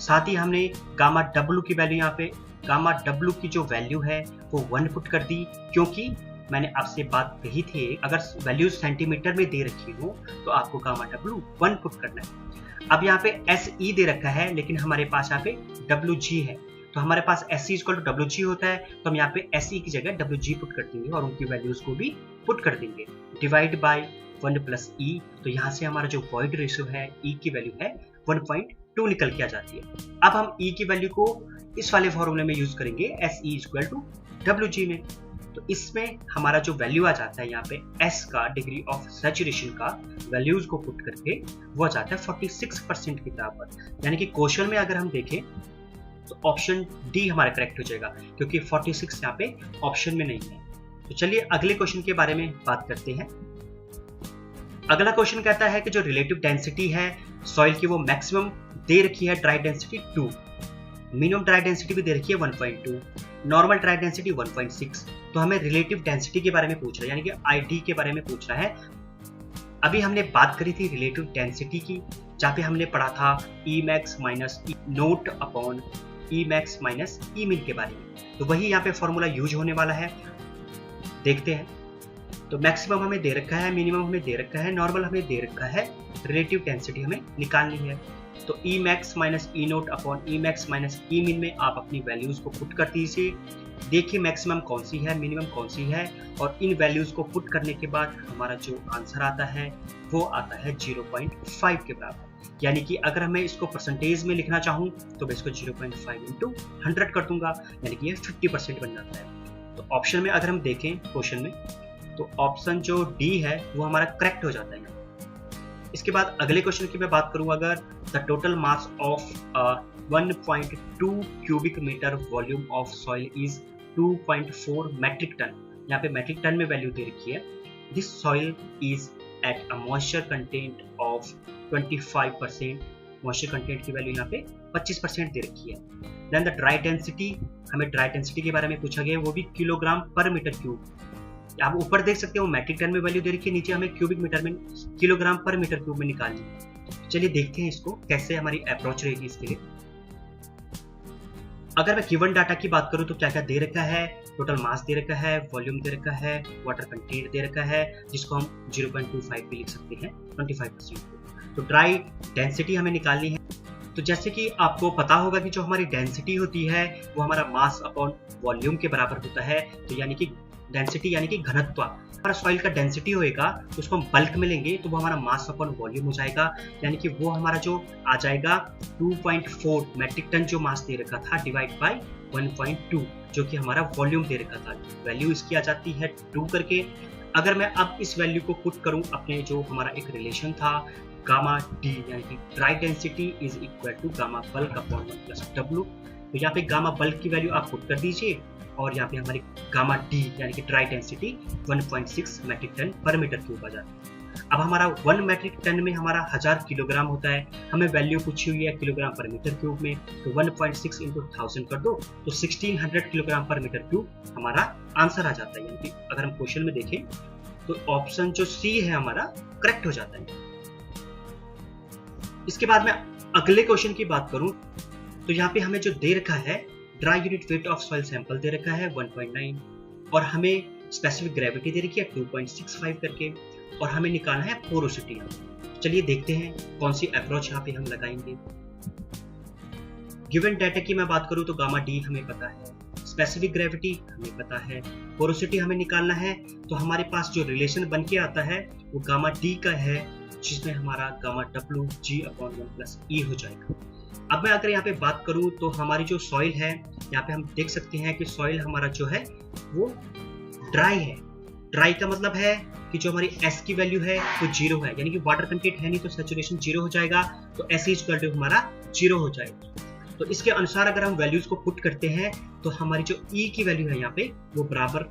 [SPEAKER 1] साथ ही हमने गामा W की वैल्यू, यहाँ पे गामा W की जो वैल्यू है वो 1 पुट कर दी, क्योंकि मैंने आपसे बात कही थी अगर वैल्यू सेंटीमीटर में दे रखी हो तो आपको गामा W 1 पुट करना है। अब यहाँ पे SE दे रखा है, लेकिन हमारे पास यहाँ पे WG है, तो हमारे पास SE = WG होता है, तो हम यहाँ पे SE की जगह WG पुट कर देंगे और उनकी वैल्यूज को भी पुट कर देंगे। डिवाइड बाय 1 + E, तो यहाँ से हमारा जो वॉइड रेशियो है E की वैल्यू है 1.2 निकल के आ जाती है। अब हम E की वैल्यू को इस वाले फॉर्मूले में यूज करेंगे SE = WG में। तो इसमें हमारा जो वैल्यू आ जाता है यहाँ पे S का डिग्री ऑफ सैचुरेशन का वैल्यूज को पुट करके वो आ जाता है 46% के बराबर। यानी कि क्वेश्चन में अगर हम देखें तो ऑप्शन डी हमारा करेक्ट हो जाएगा, क्योंकि 46 यहाँ पे ऑप्शन में नहीं है। तो चलिए अगले क्वेश्चन के बारे में बात करते हैं। अगला क्वेश्चन कहता है कि जो रिलेटिव डेंसिटी है सॉइल की वो मैक्सिमम दे रखी है dry density 2, minimum dry density भी दे रखी है 1.2, नॉर्मल ड्राई डेंसिटी 1.6। तो हमें रिलेटिव डेंसिटी के बारे में पूछ रहा है, यानी कि ID के बारे में पूछ रहा है। अभी हमने बात करी थी रिलेटिव डेंसिटी की, जहाँ पे हमने पढ़ा था Emax - E0 Emax - Emin के बारे में। तो वही यहाँ पे फॉर्मूला यूज होने वाला है, देखते हैं। तो मैक्सिमम हमें दे रखा है, मिनिमम हमें दे रखा है, नॉर्मल हमें दे रखा है, रिलेटिव डेंसिटी हमें निकालनी है। तो Emax - E0 Emax - Emin में आप अपनी वैल्यूज को पुट कर दीजिए। देखिए मैक्सिमम कौन सी है, मिनिमम कौन सी है, और इन वैल्यूज को पुट करने के बाद हमारा जो आंसर आता है वो आता है 0.5 के बराबर। यानी कि अगर मैं इसको परसेंटेज में लिखना चाहूँ तो मैं इसको 0.5 × 100 कर दूंगा, यानी कि ये 50% बन जाता है। तो ऑप्शन में अगर हम देखें क्वेश्चन में, तो ऑप्शन जो डी है वो हमारा करेक्ट हो जाता है। इसके बाद अगले क्वेश्चन की मैं बात करूं, अगर the total mass of 1.2 cubic metre volume of soil is 2.4 metric ton, यहाँ पे मेट्रिक टन में वैल्यू दे रखी है। This soil is at a moisture content of 25%, moisture content की वैल्यू यहाँ पे 25% दे रखी है। देन द ड्राई डेंसिटी, हमें ड्राई डेंसिटी के बारे में पूछा गया है, वो भी किलोग्राम पर मीटर क्यूब। आप ऊपर देख सकते हो मैट्रिक टन में वैल्यू दे रखी है, नीचे हमें क्यूबिक मीटर में, किलोग्राम पर मीटर क्यूब में निकालनी है। चलिए देखते हैं इसको कैसे हमारी अप्रोच रहेगी इसके लिए। अगर मैं गिवन डाटा की बात करूं तो क्या क्या दे रखा है, टोटल मास दे रखा है, वॉल्यूम दे रखा है, वाटर कंटेंट दे रखा है, जिसको हम 0.25 भी लिख सकते हैं 25% को। तो ड्राई डेंसिटी हमें निकालनी है। तो जैसे कि आपको पता होगा कि जो हमारी डेंसिटी होती है वो हमारा मास अपॉन वॉल्यूम के बराबर होता है। तो यानी कि डेंसिटी यानी कि घनत्व, हमारा सॉइल का डेंसिटी होएगा तो उसको हम बल्क में लेंगे तो वो हमारा मास अपॉन वॉल्यूम हो जाएगा, यानी कि वो हमारा जो आ जाएगा 2.4 मेट्रिक टन जो मास दे रखा था डिवाइड बाय 1.2 जो कि हमारा वॉल्यूम दे रखा था। वैल्यू इसकी आ जाती है 2 करके। अगर मैं अब इस वैल्यू को पुट करूं अपने जो हमारा एक रिलेशन था गामा डी, यानी कि dry density is equal to gamma bulk upon 1 plus W। तो यहाँ पे गामा बल्क की वैल्यू आप पुट कर दीजिए और यहाँ पे हमारी गामा डी यानी कि ड्राई डेंसिटी 1.6 मेट्रिक टन पर मीटर क्यूब आ जाती है।
[SPEAKER 2] अब हमारा 1 मेट्रिक टन में हमारा 1000 किलोग्राम होता है, हमें वैल्यू पूछी हुई है किलोग्राम पर मीटर क्यूब में, तो 1.6 इंटू 1000 कर दो तो 1600 किलोग्राम पर मीटर क्यूब हमारा आंसर आ जाता है। यानी कि अगर हम क्वेश्चन में देखें तो ऑप्शन जो सी है हमारा करेक्ट हो जाता है। इसके बाद में अगले क्वेश्चन की बात करूं तो यहाँ पे हमें जो दे रखा है dry unit weight of soil sample दे रखा है 1.9 और हमें स्पेसिफिक ग्रेविटी दे रखी है 2.65 करके और हमें निकालना है पोरोसिटी। चलिए देखते हैं कौन सी अप्रोच यहाँ पे हम लगाएंगे। गिवन डाटा की मैं बात करूं तो गामा डी हमें पता है, स्पेसिफिक ग्रेविटी हमें पता है, पोरोसिटी हमें निकालना है। तो हमारे पास जो रिलेशन बन के आता है वो गामा डी का है, जिसमें हमारा gamma W G upon 1 plus E हो जाएगा। अब मैं अगर यहाँ पे बात करूं तो हमारी जो सॉइल है यहाँ पे हम देख सकते हैं कि सॉइल हमारा जो है वो ड्राई है। ड्राई का मतलब है कि जो हमारी S की वैल्यू है वो 0 है, यानी कि वाटर कंटेंट है नहीं तो सैचुरेशन 0 हो जाएगा, तो S इज इक्वल टू हमारा 0 हो जाएगा। तो इसके अनुसार अगर हम वैल्यूज को पुट करते हैं तो हमारी जो E की वैल्यू है यहाँ पे वो बराबर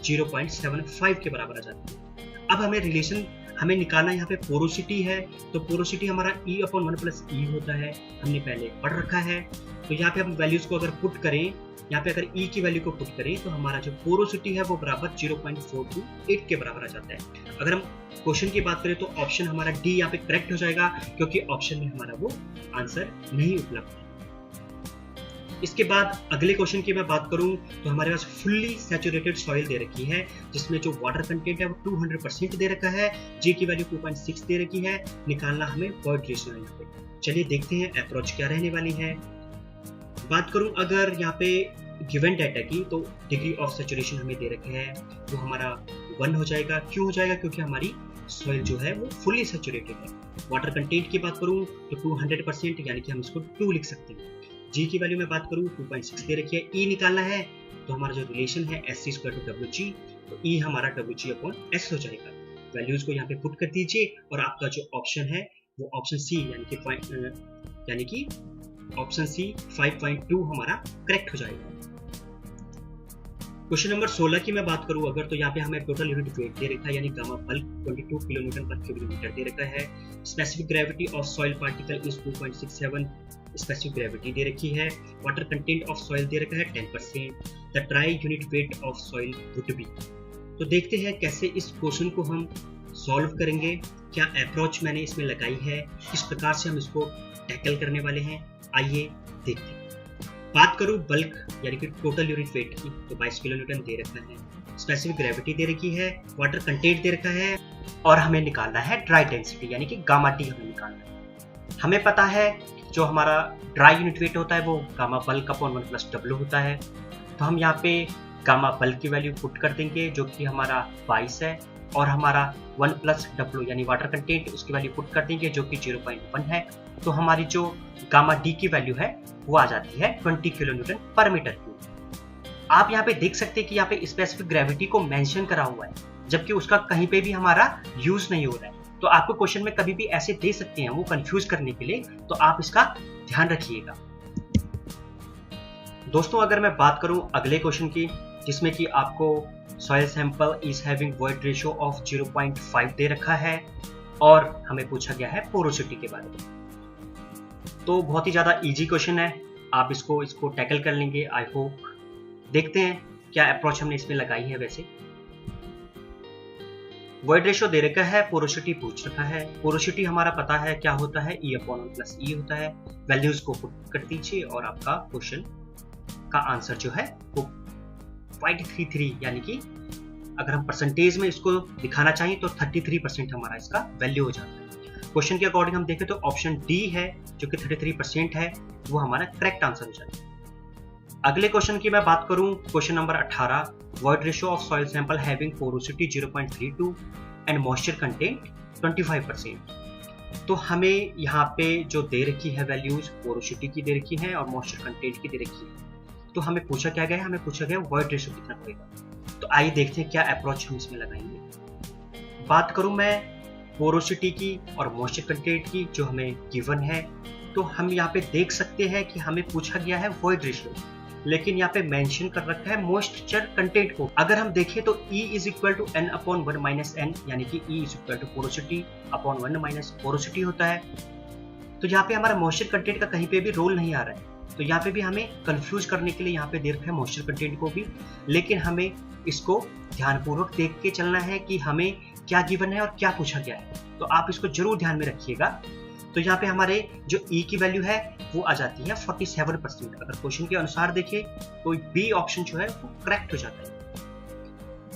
[SPEAKER 2] 0.75 के बराबर आ जाती है। अब हमें रिलेशन हमें निकालना यहाँ पे पोरोसिटी है, तो पोरोसिटी हमारा E अपॉन 1 प्लस ई होता है, हमने पहले पढ़ रखा है। तो यहाँ पे हम वैल्यूज को अगर पुट करें, यहाँ पे अगर E की वैल्यू को पुट करें तो हमारा जो पोरोसिटी है वो बराबर 0.428 के बराबर आ जाता है। अगर हम क्वेश्चन की बात करें तो ऑप्शन हमारा डी यहाँ पे करेक्ट हो जाएगा, क्योंकि ऑप्शन में हमारा वो आंसर नहीं उपलब्ध है। इसके बाद अगले क्वेश्चन की मैं बात करूं तो हमारे पास फुल्ली सैचुरेटेड सॉइल दे रखी है, जिसमें जो वाटर कंटेंट है वो 200% दे रखा है, जी की वैल्यू 2.6 दे रखी है, निकालना हमें वॉइड रेशियो है यहाँ पे। चलिए देखते हैं अप्रोच क्या रहने वाली है। बात करूं अगर यहाँ पे गिवन डाटा की तो डिग्री ऑफ सैचुरेशन हमें दे रखे है वो हमारा 1 हो जाएगा। क्यों हो जाएगा? क्योंकि हमारी सॉइल जो है वो फुल्ली सैचुरेटेड है। वाटर कंटेंट की बात करूं तो 200%, यानी कि हम इसको 2 लिख सकते हैं। जी की वैल्यू में बात करूं 2.6 दे रखी है। ई निकालना है तो हमारा जो रिलेशन है S C square to W G, तो ई हमारा डब्ल्यू जी अपॉन एस हो जाएगा। वैल्यूज को यहाँ पे पुट कर दीजिए और आपका जो ऑप्शन है वो ऑप्शन सी यानी कि ऑप्शन सी 5.2 हमारा करेक्ट हो जाएगा। क्वेश्चन नंबर 16 की मैं बात करूं अगर तो यहाँ पे हमें टोटल यूनिट वेट दे रखा है, यानी गामा बल्क 22 किलोन्यूटन पर क्यूबिक मीटर दे रखा है। Specific gravity of soil particle is 2.67, specific gravity दे रखी है। वाटर कंटेंट ऑफ सॉइल दे रखा है 10%। The dry unit weight of soil would be. तो देखते हैं कैसे इस क्वेश्चन को हम सॉल्व करेंगे, क्या अप्रोच मैंने इसमें लगाई है, किस प्रकार से हम इसको टैकल करने वाले हैं, आइए देखते हैं। बात करूं बल्क यानी कि टोटल यूनिट वेट की तो 22 किलोन्यूटन दे रखा है। स्पेसिफिक ग्रेविटी दे रखी है, वाटर कंटेंट दे रखा है और हमें निकालना है ड्राई डेंसिटी यानी कि गामा डी हमें निकालना है। हमें पता है जो हमारा ड्राई यूनिट वेट होता है वो gamma bulk upon 1 plus W होता है, तो हम यहाँ पे गामा बल्क की वैल्यू पुट कर देंगे जो कि हमारा 22 है और हमारा 1 प्लस डब्ल्यू यानी वाटर कंटेंट उसकी वैल्यू पुट कर देंगे जो कि 0.1 है। तो हमारी जो गामा डी की वैल्यू है वो आ जाती है 20 किलोन्यूटन पर मीटर क्यूब। आप यहाँ पे देख सकते हैं कि यहाँ पे स्पेसिफिक ग्रेविटी को मेंशन करा हुआ है, जबकि उसका कहीं पे भी हमारा यूज नहीं हो रहा है। तो आपको क्वेश्चन में कभी भी ऐसे दे सकते हैं वो कंफ्यूज करने के लिए, तो आप इसका ध्यान रखिएगा। दोस्तों अगर मैं बात करूं अगले क्वेश्चन की, जिसमें कि आपको soil sample is having void ratio of 0.5 दे रखा है और हमें पूछा गया है पोरोसिटी के बारे में, तो बहुत ही ज्यादा इजी क्वेश्चन है, आप इसको टैकल कर लेंगे आई होप। देखते हैं क्या अप्रोच हमने इसमें लगाई है। वैसे वॉइड रेशियो दे रखा है, पोरोसिटी पूछ रखा है। पोरोसिटी हमारा पता है क्या होता है, ई अपॉन 1 प्लस ई होता है। वैल्यूज को पुट कर दीजिए और आपका क्वेश्चन का आंसर जो है वो 0.33 यानी कि अगर हम परसेंटेज में इसको दिखाना चाहिए तो 33% हमारा इसका वैल्यू हो जाता है। क्वेश्चन के अकॉर्डिंग हम देखें तो ऑप्शन डी है जो कि 33% है, वो हमारा करेक्ट आंसर हो जाता है। अगले क्वेश्चन की मैं बात करूं, question number 18, void ratio of soil sample having porosity 0.32 and moisture content 25%। तो हमें यहाँ पे जो दे रखी है वैल्यूज पोरोसिटी की दे रखी है और मॉइस्चर कंटेंट की दे रखी है, तो हमें पूछा क्या गया है, हमें पूछा गया वॉइड रेशियो कितना होगा। तो आइए देखते हैं क्या अप्रोच हम इसमें लगाएंगे। बात करूं मैं पोरोसिटी की और मॉइस्चर कंटेंट की जो हमें गिवन है, तो हम यहाँ पे देख सकते हैं कि हमें पूछा गया है वॉइड रेशियो।
[SPEAKER 1] लेकिन यहाँ पे मेंशन कर रखा है मॉइस्चर कंटेंट को। अगर हम देखें तो E is equal to n upon 1 minus n, यानी कि E is equal to porosity upon 1 minus porosity होता है। तो यहाँ पे हमारा मॉइस्चर कंटेंट का कहीं पे भी रोल नहीं आ रहा है, तो यहाँ पे भी हमें कंफ्यूज करने के लिए यहाँ पे दे रखा है मॉइस्चर कंटेंट को भी, लेकिन हमें इसको ध्यानपूर्वक देख के चलना है कि हमें क्या गिवन है और क्या पूछा गया है, तो आप इसको जरूर ध्यान में रखिएगा। तो यहाँ पे हमारे जो E की वैल्यू है वो आ जाती है 47%। अगर क्वेश्चन के अनुसार देखें तो बी ऑप्शन जो है वो करेक्ट हो जाता है।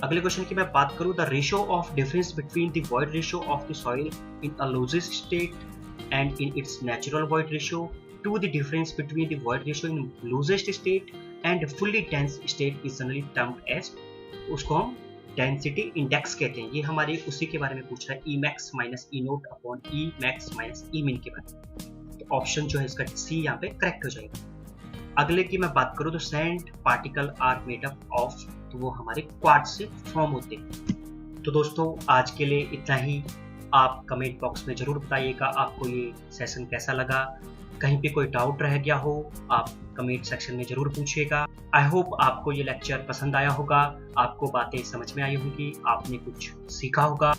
[SPEAKER 1] अगले क्वेश्चन की मैं बात करूं, the ratio of difference between the void ratio of the soil in a loosest state and in its natural void ratio to the difference between the void ratio in loosest state and fully dense state is generally termed as, उसको हम density index कहते हैं। ये हमारे उसी के बारे में पूछ रहा है, ई मैक्स माइनस ई naught upon E max minus ई मिन के बारे में। तो ऑप्शन जो है इसका सी यहाँ पे करेक्ट हो जाएगा। अगले की मैं बात करूँ तो sand particle are made up of, तो वो हमारे क्वार्ट्ज से फॉर्म होते हैं। तो दोस्तों आज के लिए इतना ही। आप कमेंट बॉक्स में जरूर बताइएगा आपको ये सेशन कैसा लगा। कहीं पे कोई डाउट रह गया हो आप कमेंट सेक्शन में जरूर पूछिएगा। आई होप आपको ये लेक्चर पसंद आया होगा, आपको बातें समझ में आई होंगी, आपने कुछ सीखा होगा।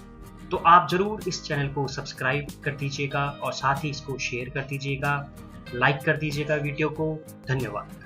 [SPEAKER 1] तो आप जरूर इस चैनल को सब्सक्राइब कर दीजिएगा और साथ ही इसको शेयर कर दीजिएगा, लाइक कर दीजिएगा वीडियो को। धन्यवाद।